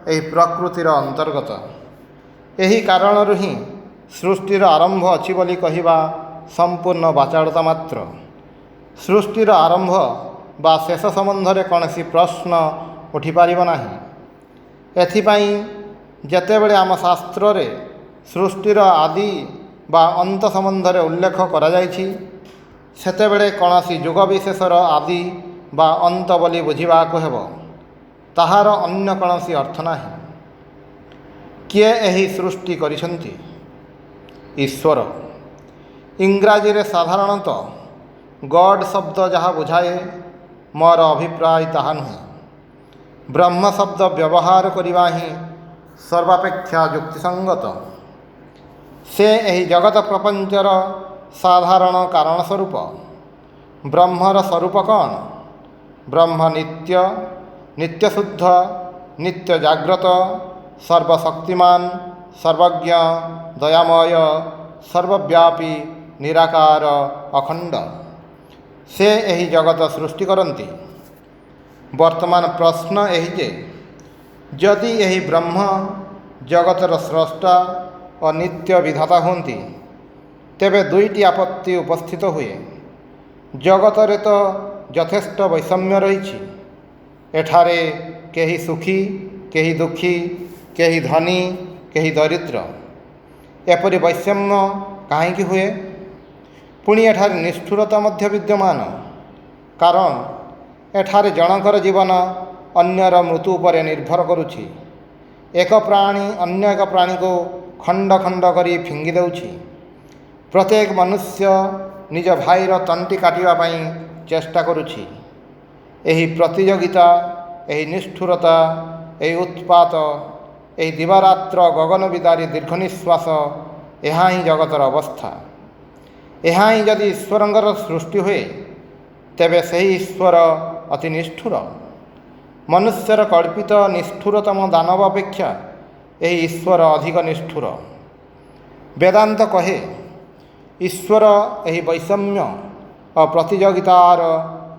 ଏହି ପ୍ରକୃତିର ଅନ୍ତର୍ଗତ। ଏହି କାରଣରୁ ହିଁ ସୃଷ୍ଟିର ଆରମ୍ଭ ଅଛି ବୋଲି କହିବା ସମ୍ପୂର୍ଣ୍ଣ ବାଚାଳତା ମାତ୍ର। ସୃଷ୍ଟିର ଆରମ୍ଭ ବା ଶେଷ ସମ୍ବନ୍ଧରେ କୌଣସି ପ୍ରଶ୍ନ ଉଠିପାରିବ ନାହିଁ। ଏଥିପାଇଁ ଯେତେବେଳେ ଆମ ଶାସ୍ତ୍ରରେ ସୃଷ୍ଟିର ଆଦି ବା ଅନ୍ତ ସମ୍ବନ୍ଧରେ ଉଲ୍ଲେଖ କରାଯାଇଛି, ସେତେବେଳେ କୌଣସି ଯୁଗ ବିଶେଷର ଆଦି ବା ଅନ୍ତ ବୋଲି ବୁଝିବାକୁ ହେବ। ତାହାର ଅନ୍ୟ କୌଣସି ଅର୍ଥ ନାହିଁ। କିଏ ଏହି ସୃଷ୍ଟି କରିଛନ୍ତି? ଈଶ୍ୱର। ଇଂରାଜୀରେ ସାଧାରଣତଃ ଗଡ୍ ଶବ୍ଦ ଯାହା ବୁଝାଏ, ମୋର ଅଭିପ୍ରାୟ ତାହା ନୁହେଁ। ବ୍ରହ୍ମ ଶବ୍ଦ ବ୍ୟବହାର କରିବା ହିଁ ସର୍ବାପେକ୍ଷା ଯୁକ୍ତିସଙ୍ଗତ। ସେ ଏହି ଜଗତ ପ୍ରପଞ୍ଚର ସାଧାରଣ କାରଣ ସ୍ୱରୂପ। ବ୍ରହ୍ମର ସ୍ୱରୂପ କ'ଣ? ବ୍ରହ୍ମ ନିତ୍ୟ, ନିତ୍ୟଶୁଦ୍ଧ, ନିତ୍ୟ ଜାଗ୍ରତ, ସର୍ବଶକ୍ତିମାନ, ସର୍ବଜ୍ଞ, ଦୟାମୟ, ସର୍ବବ୍ୟାପୀ, ନିରାକାର, ଅଖଣ୍ଡ। ସେ ଏହି ଜଗତ ସୃଷ୍ଟି କରନ୍ତି। ବର୍ତ୍ତମାନ ପ୍ରଶ୍ନ ଏହି ଯେ ଯଦି ଏହି ବ୍ରହ୍ମ ଜଗତର ସ୍ରଷ୍ଟା ଓ ନିତ୍ୟ ବିଧାତା ହୁଅନ୍ତି, ତେବେ ଦୁଇଟି ଆପତ୍ତି ଉପସ୍ଥିତ ହୁଏ। ଜଗତରେ ତ ଯଥେଷ୍ଟ ବୈଷମ୍ୟ ରହିଛି। ଏଠାରେ କେହି ସୁଖୀ, କେହି ଦୁଃଖୀ, କେହି ଧନୀ, କେହି ଦରିଦ୍ର। ଏପରି ବୈଷମ୍ୟ କାହିଁକି ହୁଏ? ପୁଣି ଏଠାରେ ନିଷ୍ଠୁରତା ମଧ୍ୟ ବିଦ୍ୟମାନ। କାରଣ ଏଠାରେ ଜଣଙ୍କର ଜୀବନ ଅନ୍ୟର ମୃତ୍ୟୁ ଉପରେ ନିର୍ଭର କରୁଛି। ଏକ ପ୍ରାଣୀ ଅନ୍ୟ ଏକ ପ୍ରାଣୀକୁ ଖଣ୍ଡ ଖଣ୍ଡ କରି ଫିଙ୍ଗି ଦେଉଛି। ପ୍ରତ୍ୟେକ ମନୁଷ୍ୟ ନିଜ ଭାଇର ତଣ୍ଟି କାଟିବା ପାଇଁ ଚେଷ୍ଟା କରୁଛି। ଏହି ପ୍ରତିଯୋଗିତା ଏହି ନିଷ୍ଠୁରତା, ଏହି ଉତ୍ପାତ, ଏହି ଦିବାରାତ୍ର ଗଗନ ବିଦାରୀ ଦୀର୍ଘ ନିଶ୍ୱାସ, ଏହା ହିଁ ଜଗତର ଅବସ୍ଥା। ଏହା ହିଁ ଯଦି ଈଶ୍ୱରଙ୍କର ସୃଷ୍ଟି ହୁଏ, ତେବେ ସେହି ଈଶ୍ୱର ଅତି ନିଷ୍ଠୁର। ମନୁଷ୍ୟର କଳ୍ପିତ ନିଷ୍ଠୁରତମ ଦାନବ ଅପେକ୍ଷା ଏହି ଈଶ୍ୱର ଅଧିକ ନିଷ୍ଠୁର। ବେଦାନ୍ତ କହେ, ଈଶ୍ୱର ଏହି ବୈଷମ୍ୟ ଓ ପ୍ରତିଯୋଗିତାର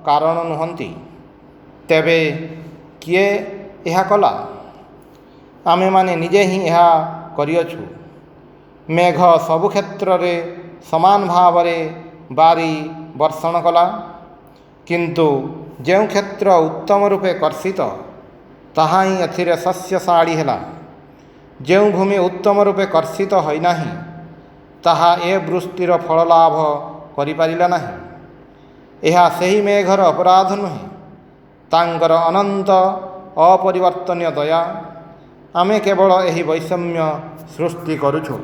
କାରଣ ନୁହନ୍ତି। ତେବେ କିଏ ଏହା କଲା? ଆମେମାନେ ନିଜେ ହିଁ ଏହା କରିଅଛୁ। ମେଘ ସବୁ କ୍ଷେତ୍ରରେ ସମାନ ଭାବରେ ବାରି ବର୍ଷଣ କଲା, କିନ୍ତୁ ଯେଉଁ କ୍ଷେତ୍ର ଉତ୍ତମ ରୂପେ କର୍ଷିତ, ତାହା ହିଁ ଏଥିରେ ଶସ୍ୟଶାଳୀ ହେଲା। ଯେଉଁ ଭୂମି ଉତ୍ତମ ରୂପେ କର୍ଷିତ ହୋଇନାହିଁ, ତାହା ଏ ବୃଷ୍ଟିର ଫଳ ଲାଭ କରିପାରିଲା ନାହିଁ। ଏହା ସେହି ମେଘର ଅପରାଧ ନୁହେଁ, ତାଙ୍କର ଅନନ୍ତ ଅପରିବର୍ତ୍ତନୀୟ ଦୟା। ଆମେ କେବଳ ଏହି ବୈଷମ୍ୟ ସୃଷ୍ଟି କରୁଛୁ।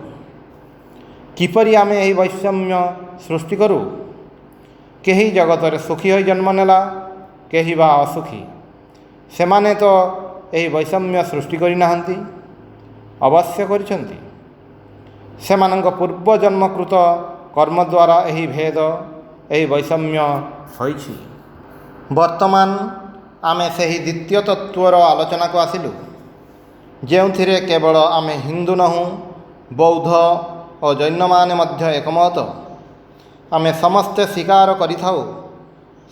କିପରି ଆମେ ଏହି ବୈଷମ୍ୟ ସୃଷ୍ଟି କରୁ? କେହି ଜଗତରେ ସୁଖୀ ହୋଇ ଜନ୍ମ ନେଲା, କେହି ବା ଅସୁଖୀ। ସେମାନେ ତ ଏହି ବୈଷମ୍ୟ ସୃଷ୍ଟି କରିନାହାନ୍ତି। ଅବଶ୍ୟ କରିଛନ୍ତି। ସେମାନଙ୍କ ପୂର୍ବଜନ୍ମକୃତ କର୍ମ ଦ୍ୱାରା ଏହି ଭେଦ, ଏହି ବୈଷମ୍ୟ ହୋଇଛି। ବର୍ତ୍ତମାନ ଆମେ ସେହି ଦ୍ୱିତୀୟ ତତ୍ତ୍ୱର ଆଲୋଚନାକୁ ଆସିଲୁ, ଯେଉଁଥିରେ କେବଳ ଆମେ ହିନ୍ଦୁ ନୋହୁଁ, ବୌଦ୍ଧ ଓ ଜୈନମାନେ ମଧ୍ୟ ଏକମତ। ଆମେ ସମସ୍ତେ ସ୍ୱୀକାର କରିଥାଉ,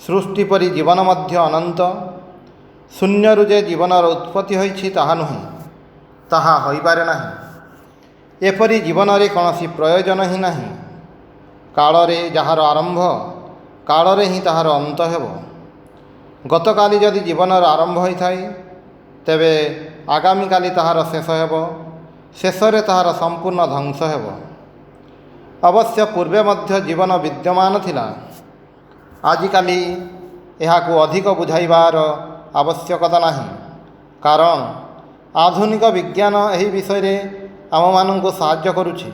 ସୃଷ୍ଟି ପରି ଜୀବନ ମଧ୍ୟ ଅନନ୍ତ। ଶୂନ୍ୟରୁ ଯେ ଜୀବନର ଉତ୍ପତ୍ତି ହୋଇଛି ତାହା ନୁହେଁ, ତାହା ହୋଇପାରେ ନାହିଁ। ଏପରି ଜୀବନରେ କୌଣସି ପ୍ରୟୋଜନ ହିଁ ନାହିଁ। କାଳରେ ଯାହାର ଆରମ୍ଭ, କାଳରେ ହିଁ ତାହାର ଅନ୍ତ ହେବ। ଗତକାଲି ଯଦି ଜୀବନର ଆରମ୍ଭ ହୋଇଥାଏ, ତେବେ ଆଗାମୀକାଲି ତାହାର ଶେଷ ହେବ, ଶେଷରେ ତାହାର ସମ୍ପୂର୍ଣ୍ଣ ଧ୍ୱଂସ ହେବ। ଅବଶ୍ୟ ପୂର୍ବେ ମଧ୍ୟ ଜୀବନ ବିଦ୍ୟମାନ ଥିଲା। ଆଜିକାଲି ଏହାକୁ ଅଧିକ ବୁଝାଇବାର ଆବଶ୍ୟକତା ନାହିଁ, କାରଣ ଆଧୁନିକ ବିଜ୍ଞାନ ଏହି ବିଷୟରେ ଆମମାନଙ୍କୁ ସାହାଯ୍ୟ କରୁଛି।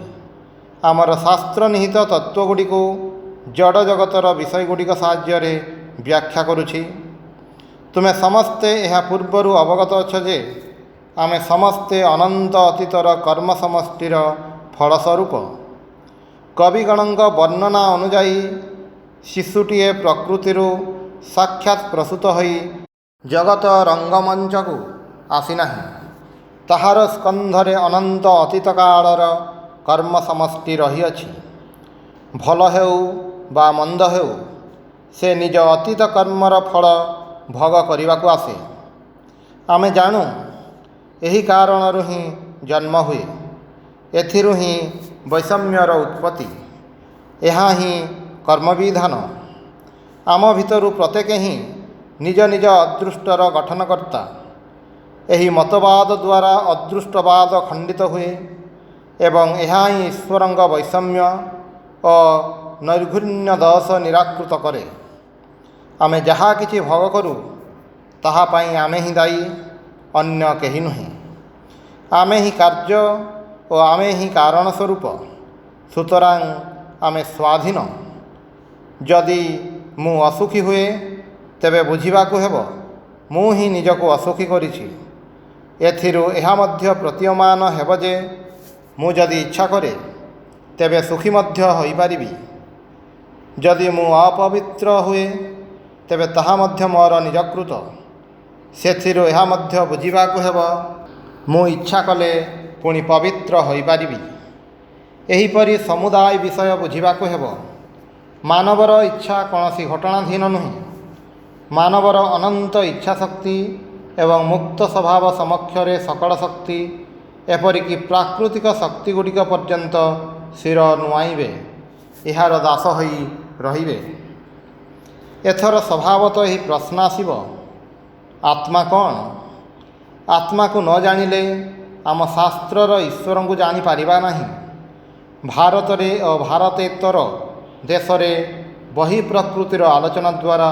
ଆମର ଶାସ୍ତ୍ର ନିହିତ ତତ୍ତ୍ୱଗୁଡ଼ିକୁ ଜଡ଼ ଜଗତର ବିଷୟଗୁଡ଼ିକ ସାହାଯ୍ୟରେ ବ୍ୟାଖ୍ୟା କରୁଛି। ତୁମେ ସମସ୍ତେ ଏହା ପୂର୍ବରୁ ଅବଗତ ଅଛ ଯେ ଆମେ ସମସ୍ତେ ଅନନ୍ତ ଅତୀତର କର୍ମ ସମଷ୍ଟିର ଫଳସ୍ୱରୂପ। କବିଗଣଙ୍କ ବର୍ଣ୍ଣନା ଅନୁଯାୟୀ ଶିଶୁଟିଏ ପ୍ରକୃତିରୁ ସାକ୍ଷାତ୍ ପ୍ରସୂତ ହୋଇ ଜଗତ ରଙ୍ଗମଞ୍ଚକୁ ଆସିନାହିଁ। ତାହାର ସ୍କନ୍ଧରେ ଅନନ୍ତ ଅତୀତ କାଳର କର୍ମ ସମଷ୍ଟି ରହିଅଛି। ଭଲ ହେଉ ବା ମନ୍ଦ ହେଉ, ସେ ନିଜ ଅତୀତ କର୍ମର ଫଳ ଭୋଗ କରିବାକୁ ଆସେ। ଆମେ ଜାଣୁ, ଏହି କାରଣରୁ ହିଁ ଜନ୍ମ ହୁଏ, ଏଥିରୁ ହିଁ ବୈଷମ୍ୟର ଉତ୍ପତ୍ତି, ଏହା ହିଁ କର୍ମବିଧାନ। ଆମ ଭିତରୁ ପ୍ରତ୍ୟେକ ହିଁ ନିଜ ନିଜ ଅଦୃଷ୍ଟର ଗଠନକର୍ତ୍ତା। ଏହି ମତବାଦ ଦ୍ୱାରା ଅଦୃଷ୍ଟବାଦ ଖଣ୍ଡିତ ହୁଏ ଏବଂ ଏହା ହିଁ ଈଶ୍ୱରଙ୍କ ବୈଷମ୍ୟ ଓ ନୈର୍ଘୃଣ୍ୟ ଦୋଷ ନିରାକୃତ କରେ। ଆମେ ଯାହା କିଛି ଭୋଗ କରୁ, ତାହା ପାଇଁ ଆମେ ହିଁ ଦାୟୀ, ଅନ୍ୟ କେହି ନୁହେଁ। ଆମେ ହିଁ କାର୍ଯ୍ୟ ଓ ଆମେ ହିଁ କାରଣ ସ୍ୱରୂପ। ସୁତରାଂ ଆମେ ସ୍ୱାଧୀନ। ଯଦି ମୁଁ ଅସୁଖୀ ହୁଏ, ତେବେ ବୁଝିବାକୁ ହେବ, ମୁଁ ହିଁ ନିଜକୁ ଅସୁଖୀ କରିଛି। ଏଥିରୁ ଏହା ମଧ୍ୟ ପ୍ରତୀୟମାନ ହେବ ଯେ ମୁଁ ଯଦି ଇଚ୍ଛା କରେ, ତେବେ ସୁଖୀ ମଧ୍ୟ ହୋଇପାରିବି। ଯଦି ମୁଁ ଅପବିତ୍ର ହୁଏ, ତେବେ ତାହା ମଧ୍ୟ ମୋର ନିଜକୃତ। ସେଥିରୁ ଏହା ମଧ୍ୟ ବୁଝିବାକୁ ହେବ, ମୁଁ ଇଚ୍ଛା କଲେ ପୁଣି ପବିତ୍ର ହୋଇପାରିବି। ଏହିପରି ସମୁଦାୟ ବିଷୟ ବୁଝିବାକୁ ହେବ। ମାନବର ଇଚ୍ଛା କୌଣସି ଘଟଣାଧୀନ ନୁହେଁ। ମାନବର ଅନନ୍ତ ଇଚ୍ଛାଶକ୍ତି ଏବଂ ମୁକ୍ତ ସ୍ୱଭାବ ସମକ୍ଷରେ ସକଳ ଶକ୍ତି, ଏପରିକି ପ୍ରାକୃତିକ ଶକ୍ତିଗୁଡ଼ିକ ପର୍ଯ୍ୟନ୍ତ ଶିର ନୁଆଁଇବେ, ଏହାର ଦାସ ହୋଇ ରହିବେ। ଏଥର ସ୍ୱଭାବତଃ ଏହି ପ୍ରଶ୍ନ ଆସିବ, ଆତ୍ମା କ'ଣ? ଆତ୍ମାକୁ ନ ଜାଣିଲେ ଆମ ଶାସ୍ତ୍ରର ଈଶ୍ୱରଙ୍କୁ ଜାଣିପାରିବା ନାହିଁ। ଭାରତରେ ଓ ଭାରତେତର ଦେଶରେ ବହି ପ୍ରକୃତିର ଆଲୋଚନା ଦ୍ୱାରା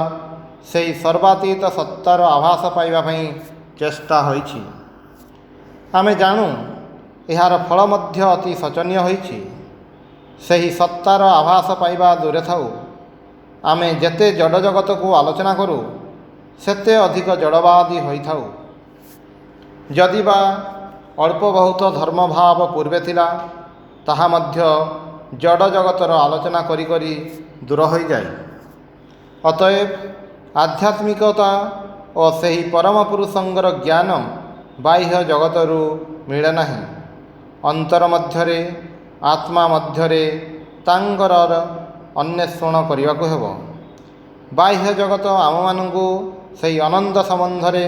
ସେହି ସର୍ବାତୀତ ସତ୍ତାର ଆଭାସ ପାଇବା ପାଇଁ ଚେଷ୍ଟା ହୋଇଛି। ଆମେ ଜାଣୁ, ଏହାର ଫଳ ମଧ୍ୟ ଅତି ଶୋଚନୀୟ ହୋଇଛି। ସେହି ସତ୍ତାର ଆଭାସ ପାଇବା ଦୂରେ ଥାଉ, ଆମେ ଯେତେ ଜଡ଼ ଜଗତକୁ ଆଲୋଚନା କରୁ, ସେତେ ଅଧିକ ଜଡ଼ବାଦୀ ହୋଇଥାଉ। ଯଦିବା ଅଳ୍ପ ବହୁତ ଧର୍ମଭାବ ପୂର୍ବେ ଥିଲା, ତାହା ମଧ୍ୟ ଜଡ଼ ଜଗତର ଆଲୋଚନା କରି କରି ଦୂର ହୋଇଯାଏ। ଅତଏବ ଆଧ୍ୟାତ୍ମିକତା ଓ ସେହି ପରମ ପୁରୁଷଙ୍କର ଜ୍ଞାନ ବାହ୍ୟ ଜଗତରୁ ମିଳେ ନାହିଁ। ଅନ୍ତର ମଧ୍ୟରେ, ଆତ୍ମା ମଧ୍ୟରେ ତାଙ୍କର ଅନ୍ୱେଷଣ କରିବାକୁ ହେବ। ବାହ୍ୟ ଜଗତ ଆମମାନଙ୍କୁ ସେହି ଅନନ୍ତ ସମ୍ବନ୍ଧରେ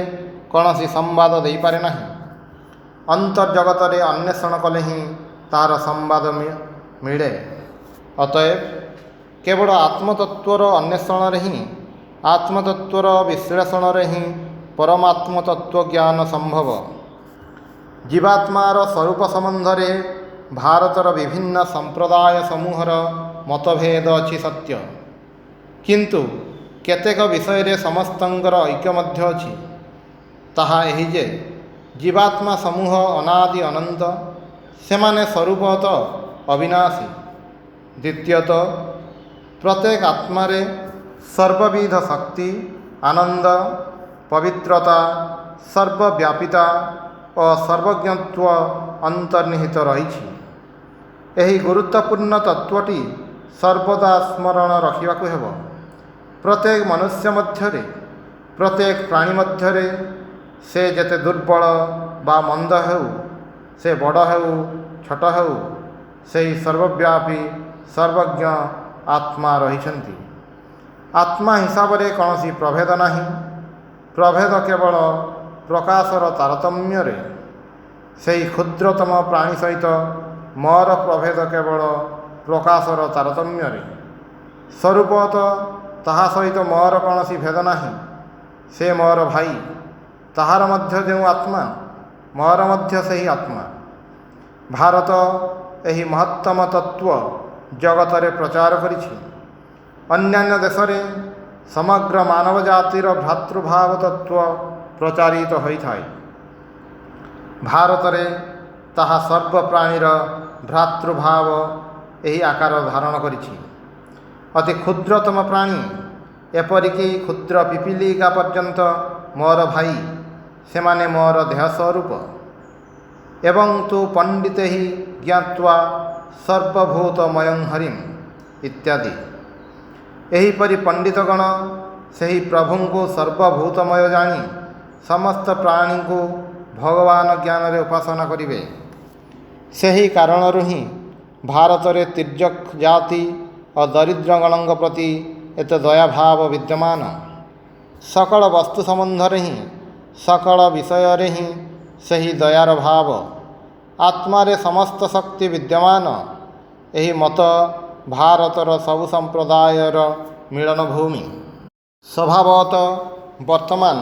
କୌଣସି ସମ୍ବାଦ ଦେଇପାରେ ନାହିଁ। ଅନ୍ତର୍ଜଗତରେ ଅନ୍ୱେଷଣ କଲେ ହିଁ ତାହାର ସମ୍ବାଦ ମିଳେ। ଅତଏବ କେବଳ ଆତ୍ମତତ୍ତ୍ୱର ଅନ୍ୱେଷଣରେ ହିଁ, ଆତ୍ମତତ୍ତ୍ୱର ବିଶ୍ଳେଷଣରେ ହିଁ ପରମାତ୍ମ ତତ୍ତ୍ୱ ଜ୍ଞାନ ସମ୍ଭବ। ଜୀବାତ୍ମାର ସ୍ୱରୂପ ସମ୍ବନ୍ଧରେ ଭାରତର ବିଭିନ୍ନ ସମ୍ପ୍ରଦାୟ ସମୂହର ମତଭେଦ ଅଛି ସତ୍ୟ, କିନ୍ତୁ କେତେକ ବିଷୟରେ ସମସ୍ତଙ୍କର ଐକ୍ୟ ମଧ୍ୟ ଅଛି। ତାହା ଏହି ଯେ ଜୀବାତ୍ମା ସମୂହ ଅନାଦି ଅନନ୍ତ, ସେମାନେ ସ୍ୱରୂପତଃ ଅବିନାଶୀ। ଦ୍ୱିତୀୟତଃ, ପ୍ରତ୍ୟେକ ଆତ୍ମାରେ ସର୍ବବିଧ ଶକ୍ତି, ଆନନ୍ଦ, ପବିତ୍ରତା, ସର୍ବବ୍ୟାପିତା ଓ ସର୍ବଜ୍ଞତ୍ୱ ଅନ୍ତର୍ନିହିତ ରହିଛି। ଏହି ଗୁରୁତ୍ୱପୂର୍ଣ୍ଣ ତତ୍ତ୍ୱଟି ସର୍ବଦା ସ୍ମରଣ ରଖିବାକୁ ହେବ। ପ୍ରତ୍ୟେକ ମନୁଷ୍ୟ ମଧ୍ୟରେ, ପ୍ରତ୍ୟେକ ପ୍ରାଣୀ ମଧ୍ୟରେ, ସେ ଯେତେ ଦୁର୍ବଳ ବା ମନ୍ଦ ହେଉ, ସେ ବଡ଼ ହେଉ ଛୋଟ ହେଉ, ସେହି ସର୍ବବ୍ୟାପୀ ସର୍ବଜ୍ଞ ଆତ୍ମା ରହିଛନ୍ତି। ଆତ୍ମା ହିସାବରେ କୌଣସି ପ୍ରଭେଦ ନାହିଁ। ପ୍ରଭେଦ କେବଳ ପ୍ରକାଶର ତାରତମ୍ୟରେ। ସେହି କ୍ଷୁଦ୍ରତମ ପ୍ରାଣୀ ସହିତ ମୋର ପ୍ରଭେଦ କେବଳ ପ୍ରକାଶର ତାରତମ୍ୟରେ। ସ୍ୱରୂପତଃ ତାହା ସହିତ ମୋର କୌଣସି ଭେଦ ନାହିଁ। ସେ ମୋର ଭାଇ। ତାହାର ମଧ୍ୟ ଯେଉଁ ଆତ୍ମା, ମୋର ମଧ୍ୟ ସେହି ଆତ୍ମା। ଭାରତ ଏହି ମହତ୍ତମ ତତ୍ତ୍ୱ ଜଗତରେ ପ୍ରଚାର କରିଛି। ଅନ୍ୟାନ୍ୟ ଦେଶରେ ସମଗ୍ର ମାନବ ଜାତିର ଭ୍ରାତୃଭାବ ତତ୍ତ୍ୱ ପ୍ରଚାରିତ ହୋଇଥାଏ। ଭାରତରେ ତାହା ସର୍ବପ୍ରାଣୀର ଭ୍ରାତୃଭାବ ଏହି ଆକାର ଧାରଣ କରିଛି। ଅତି କ୍ଷୁଦ୍ରତମ ପ୍ରାଣୀ, ଏପରିକି କ୍ଷୁଦ୍ର ପିପିଲିକା ପର୍ଯ୍ୟନ୍ତ ମୋର ଭାଇ। ସେମାନେ ମୋର ଦେହ ସ୍ୱରୂପ। ଏବଂ ତୁ ପଣ୍ଡିତୈଃ ଜ୍ଞାତ୍ୱା ସର୍ବଭୂତମୟଂ ହରିଂ ଇତ୍ୟାଦି। ଏହିପରି ପଣ୍ଡିତଗଣ ସେହି ପ୍ରଭୁଙ୍କୁ ସର୍ବଭୂତମୟ ଜାଣି ସମସ୍ତ ପ୍ରାଣୀଙ୍କୁ ଭଗବାନ ଜ୍ଞାନରେ ଉପାସନା କରିବେ। ସେହି କାରଣରୁ ହିଁ ଭାରତରେ ତିର୍ଯ୍ୟକ୍ ଜାତି ଓ ଦରିଦ୍ରଗଣଙ୍କ ପ୍ରତି ଏତେ ଦୟାଭାବ ବିଦ୍ୟମାନ। ସକଳ ବସ୍ତୁ ସମ୍ବନ୍ଧରେ ହିଁ, ସକଳ ବିଷୟରେ ହିଁ ସେହି ଦୟାର ଭାବ। ଆତ୍ମାରେ ସମସ୍ତ ଶକ୍ତି ବିଦ୍ୟମାନ। ଏହି ମତ ଭାରତର ସବୁ ସମ୍ପ୍ରଦାୟର ମିଳନ ଭୂମି। ସ୍ୱଭାବତଃ ବର୍ତ୍ତମାନ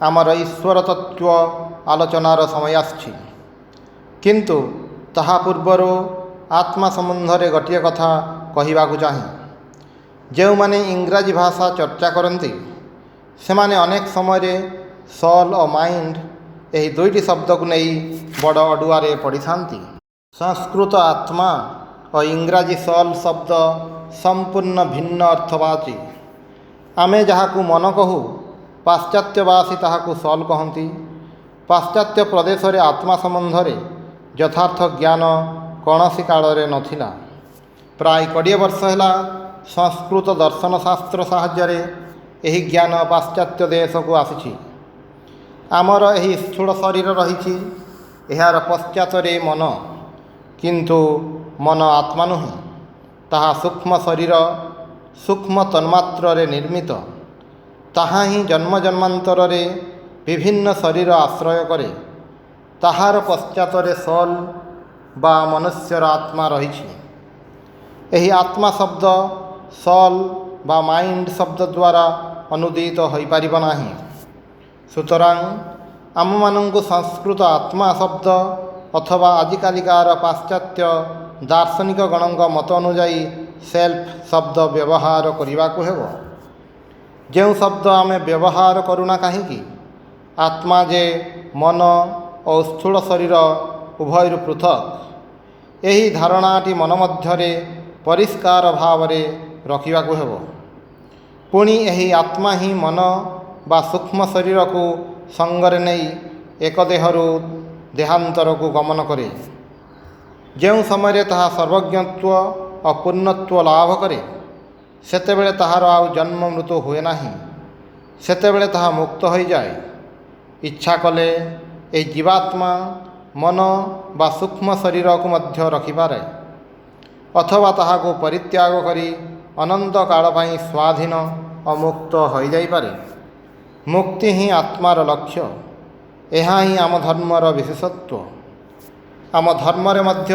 ଆମର ଈଶ୍ୱର ତତ୍ତ୍ୱ ଆଲୋଚନାର ସମୟ ଆସିଛି। କିନ୍ତୁ ତାହା ପୂର୍ବରୁ ଆତ୍ମା ସମ୍ବନ୍ଧରେ ଗୋଟିଏ କଥା କହିବାକୁ ଚାହେଁ। ଯେଉଁମାନେ ଇଂରାଜୀ ଭାଷା ଚର୍ଚ୍ଚା କରନ୍ତି, ସେମାନେ ଅନେକ ସମୟରେ ସୋଲ୍ ଓ ମାଇଣ୍ଡ ଏହି ଦୁଇଟି ଶବ୍ଦକୁ ନେଇ ବଡ଼ ଅଡ଼ୁଆରେ ପଡ଼ିଥାନ୍ତି। ସଂସ୍କୃତ ଆତ୍ମା ଓ ଇଂରାଜୀ ସୋଲ୍ ଶବ୍ଦ ସମ୍ପୂର୍ଣ୍ଣ ଭିନ୍ନ ଅର୍ଥବାଚୀ। ଆମେ ଯାହାକୁ ମନ କହୁ, ପାଶ୍ଚାତ୍ୟବାସୀ ତାହାକୁ ସୋଲ୍ କହନ୍ତି। ପାଶ୍ଚାତ୍ୟ ପ୍ରଦେଶରେ ଆତ୍ମା ସମ୍ବନ୍ଧରେ ଯଥାର୍ଥ ଜ୍ଞାନ କୌଣସି କାଳରେ ନଥିଲା। ପ୍ରାୟ 20 ବର୍ଷ ହେଲା ସଂସ୍କୃତ ଦର୍ଶନଶାସ୍ତ୍ର ସାହାଯ୍ୟରେ ଏହି ଜ୍ଞାନ ପାଶ୍ଚାତ୍ୟ ଦେଶକୁ ଆସିଛି। ଆମର ଏହି ସ୍ଥୂଳ ଶରୀର ରହିଛି, ଏହାର ପଶ୍ଚାତରେ ମନ। କିନ୍ତୁ ମନ ଆତ୍ମା ନୁହେଁ। ତାହା ସୂକ୍ଷ୍ମ ଶରୀର, ସୂକ୍ଷ୍ମ ତନ୍ମାତ୍ରରେ ନିର୍ମିତ। ତାହା ହିଁ ଜନ୍ମ ଜନ୍ମାନ୍ତରରେ ବିଭିନ୍ନ ଶରୀର ଆଶ୍ରୟ କରେ। ତାହାର ପଶ୍ଚାତରେ ସୋଲ୍ ବା ମନୁଷ୍ୟର ଆତ୍ମା ରହିଛି। ଏହି ଆତ୍ମା ଶବ୍ଦ ସୋଲ୍ ବା ମାଇଣ୍ଡ ଶବ୍ଦ ଦ୍ୱାରା ଅନୁଦିତ ହୋଇପାରିବ ନାହିଁ। ସୁତରାଂ ଆମମାନଙ୍କୁ ସଂସ୍କୃତ ଆତ୍ମା ଶବ୍ଦ ଅଥବା ଆଜିକାଲିକାର ପାଶ୍ଚାତ୍ୟ ଦାର୍ଶନିକଗଣଙ୍କ ମତ ଅନୁଯାୟୀ ସେଲ୍ଫ ଶବ୍ଦ ବ୍ୟବହାର କରିବାକୁ ହେବ। ଯେଉଁ ଶବ୍ଦ ଆମେ ବ୍ୟବହାର କରୁନା କାହିଁକି, ଆତ୍ମା ଯେ ମନ ଓ ସ୍ଥୂଳ ଶରୀର ଉଭୟରୁ ପୃଥକ୍, ଏହି ଧାରଣାଟି ମନ ମଧ୍ୟରେ ପରିଷ୍କାର ଭାବରେ ରଖିବାକୁ ହେବ। ପୁଣି ଏହି ଆତ୍ମା ହିଁ ମନ ବା ସୂକ୍ଷ୍ମ ଶରୀରକୁ ସଙ୍ଗରେ ନେଇ ଏକ ଦେହରୁ ଦେହାନ୍ତରକୁ ଗମନ କରେ। ଯେଉଁ ସମୟରେ ତାହା ସର୍ବଜ୍ଞତ୍ୱ ଓ ପୂର୍ଣ୍ଣତ୍ୱ ଲାଭ କରେ, ସେତେବେଳେ ତାହାର ଆଉ ଜନ୍ମ ମୃତ୍ୟୁ ହୁଏ ନାହିଁ। ସେତେବେଳେ ତାହା ମୁକ୍ତ ହୋଇଯାଏ। ଇଚ୍ଛା କଲେ ଏହି ଜୀବାତ୍ମା ମନ ବା ସୂକ୍ଷ୍ମ ଶରୀରକୁ ମଧ୍ୟ ରଖିପାରେ, ଅଥବା ତାହାକୁ ପରିତ୍ୟାଗ କରି ଅନନ୍ତ କାଳ ପାଇଁ ସ୍ୱାଧୀନ ଓ ମୁକ୍ତ ହୋଇଯାଇପାରେ। ମୁକ୍ତି ହିଁ ଆତ୍ମାର ଲକ୍ଷ୍ୟ। ଏହା ହିଁ ଆମ ଧର୍ମର ବିଶେଷତ୍ୱ। ଆମ ଧର୍ମରେ ମଧ୍ୟ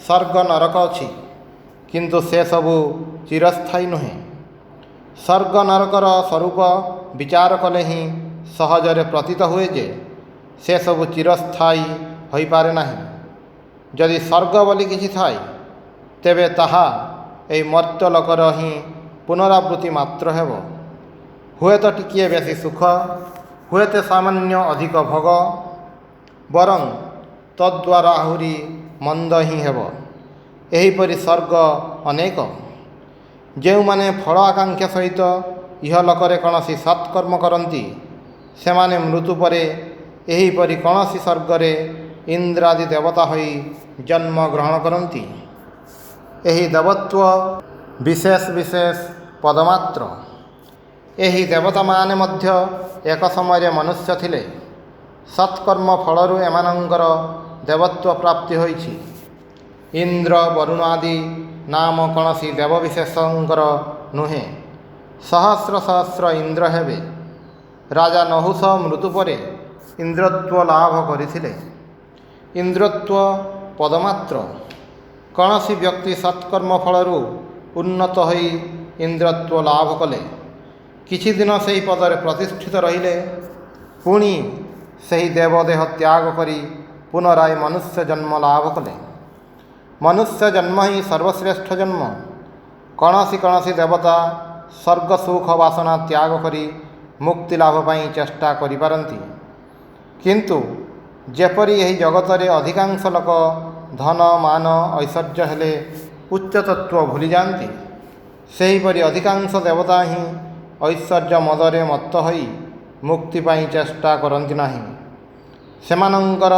ସ୍ୱର୍ଗ ନରକ ଅଛି, କିନ୍ତୁ ସେସବୁ ଚିରସ୍ଥାୟୀ ନୁହେଁ। ସ୍ୱର୍ଗ ନରକର ସ୍ୱରୂପ ବିଚାର କଲେ ହିଁ ସହଜରେ ପ୍ରତୀତ ହୁଏ ଯେ ସେସବୁ ଚିରସ୍ଥାୟୀ ହୋଇପାରେ ନାହିଁ। ଯଦି ସ୍ୱର୍ଗ ବୋଲି କିଛି ଥାଏ, ତେବେ ତାହା ଏହି ମର୍ତ୍ତ୍ୟଲୋକର ହିଁ ପୁନରାବୃତ୍ତି ମାତ୍ର ହେବ। ହୁଏତ ଟିକିଏ ବେଶୀ ସୁଖ, ହୁଏତ ସାମାନ୍ୟ ଅଧିକ ଭୋଗ, ବରଂ ତଦ୍ଦ୍ୱାରା ଆହୁରି ମନ୍ଦ ହିଁ ହେବ। ଏହିପରି ସ୍ୱର୍ଗ ଅନେକ। ଯେଉଁମାନେ ଫଳ ଆକାଂକ୍ଷା ସହିତ ଇହଲୋକରେ କୌଣସି ସତ୍କର୍ମ କରନ୍ତି, ସେମାନେ ମୃତ୍ୟୁ ପରେ ଏହିପରି କୌଣସି ସ୍ୱର୍ଗରେ ଇନ୍ଦ୍ରାଦି ଦେବତା ହୋଇ ଜନ୍ମ ଗ୍ରହଣ କରନ୍ତି। ଏହି ଦେବତ୍ୱ ବିଶେଷ ବିଶେଷ ପଦମାତ୍ର। ଏହି ଦେବତାମାନେ ମଧ୍ୟ ଏକ ସମୟରେ ମନୁଷ୍ୟ ଥିଲେ। ସତ୍କର୍ମ ଫଳରୁ ଏମାନଙ୍କର ଦେବତ୍ୱ ପ୍ରାପ୍ତି ହୋଇଛି। ଇନ୍ଦ୍ର, ବରୁଣ ଆଦି ନାମ କୌଣସି ଦେବ ବିଶେଷଙ୍କର ନୁହେଁ। ସହସ୍ର ସହସ୍ର ଇନ୍ଦ୍ର ହେବେ। ରାଜା ନହୁଷ ମୃତ୍ୟୁ ପରେ ଇନ୍ଦ୍ରତ୍ୱ ଲାଭ କରିଥିଲେ। ଇନ୍ଦ୍ରତ୍ୱ ପଦମାତ୍ର। କୌଣସି ବ୍ୟକ୍ତି ସତ୍କର୍ମ ଫଳରୁ ଉନ୍ନତ ହୋଇ ଇନ୍ଦ୍ରତ୍ୱ ଲାଭ କଲେ, କିଛି ଦିନ ସେହି ପଦରେ ପ୍ରତିଷ୍ଠିତ ରହିଲେ, ପୁଣି ସେହି ଦେବଦେହ ତ୍ୟାଗ କରି ପୁନରାୟ ମନୁଷ୍ୟ ଜନ୍ମ ଲାଭ କଲେ। ମନୁଷ୍ୟ ଜନ୍ମ ହିଁ ସର୍ବଶ୍ରେଷ୍ଠ ଜନ୍ମ। କୌଣସି କୌଣସି ଦେବତା ସ୍ୱର୍ଗ ସୁଖ ବାସନା ତ୍ୟାଗ କରି ମୁକ୍ତି ଲାଭ ପାଇଁ ଚେଷ୍ଟା କରିପାରନ୍ତି, କିନ୍ତୁ ଯେପରି ଏହି ଜଗତରେ ଅଧିକାଂଶ ଲୋକ ଧନ ମାନ ଐଶ୍ୱର୍ଯ୍ୟ ହେଲେ ଉଚ୍ଚ ତତ୍ତ୍ୱ ଭୁଲିଯାଆନ୍ତି, ସେହିପରି ଅଧିକାଂଶ ଦେବତା ହିଁ ଐଶ୍ୱର୍ଯ୍ୟ ମଦରେ ମତ୍ତ ହୋଇ ମୁକ୍ତି ପାଇଁ ଚେଷ୍ଟା କରନ୍ତି ନାହିଁ। ସେମାନଙ୍କର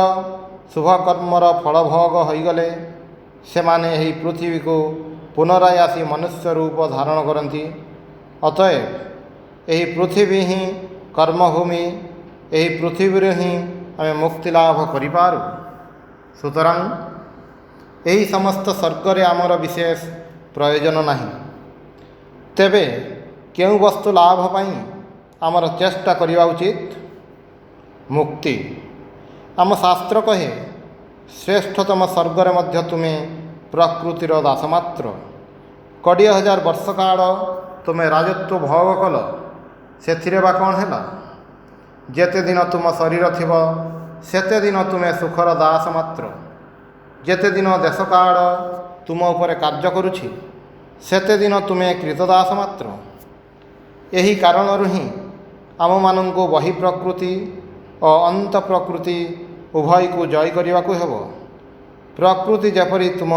ଶୁଭକର୍ମର ଫଳଭୋଗ ହୋଇଗଲେ ସେମାନେ ଏହି ପୃଥିବୀକୁ ପୁନରାୟ ଆସି ମନୁଷ୍ୟ ରୂପ ଧାରଣ କରନ୍ତି। ଅତଏବ ଏହି ପୃଥିବୀ ହିଁ କର୍ମଭୂମି। ଏହି ପୃଥିବୀରେ ହିଁ ଆମେ ମୁକ୍ତି ଲାଭ କରିପାରୁ। ସୁତରାଂ ଏହି ସମସ୍ତ ସ୍ୱର୍ଗରେ ଆମର ବିଶେଷ ପ୍ରୟୋଜନ ନାହିଁ। ତେବେ କେଉଁ ବସ୍ତୁ ଲାଭ ପାଇଁ ଆମର ଚେଷ୍ଟା କରିବା ଉଚିତ? ମୁକ୍ତି। ଆମ ଶାସ୍ତ୍ର କହେ, ଶ୍ରେଷ୍ଠତମ ସ୍ୱର୍ଗରେ ମଧ୍ୟ ତୁମେ ପ୍ରକୃତିର ଦାସ ମାତ୍ର। 20,000 ବର୍ଷ କାଳ ତୁମେ ରାଜତ୍ୱ ଭୋଗ କଲ, ସେଥିରେ ବା କ'ଣ ହେଲା? ଯେତେ ଦିନ ତୁମ ଶରୀର ଥିବ, ସେତେ ଦିନ ତୁମେ ସୁଖର ଦାସ ମାତ୍ର। ଯେତେ ଦିନ ଦେଶ କାଳ ତୁମ ଉପରେ କାର୍ଯ୍ୟ କରୁଛି, ସେତେ ଦିନ ତୁମେ କ୍ରୀତଦାସ ମାତ୍ର। ଏହି କାରଣରୁ ହିଁ ଆମମାନଙ୍କୁ ବହି ପ୍ରକୃତି ଓ ଅନ୍ତ ପ୍ରକୃତି ଉଭୟକୁ ଜୟ କରିବାକୁ ହେବ। ପ୍ରକୃତି ଯେପରି ତୁମ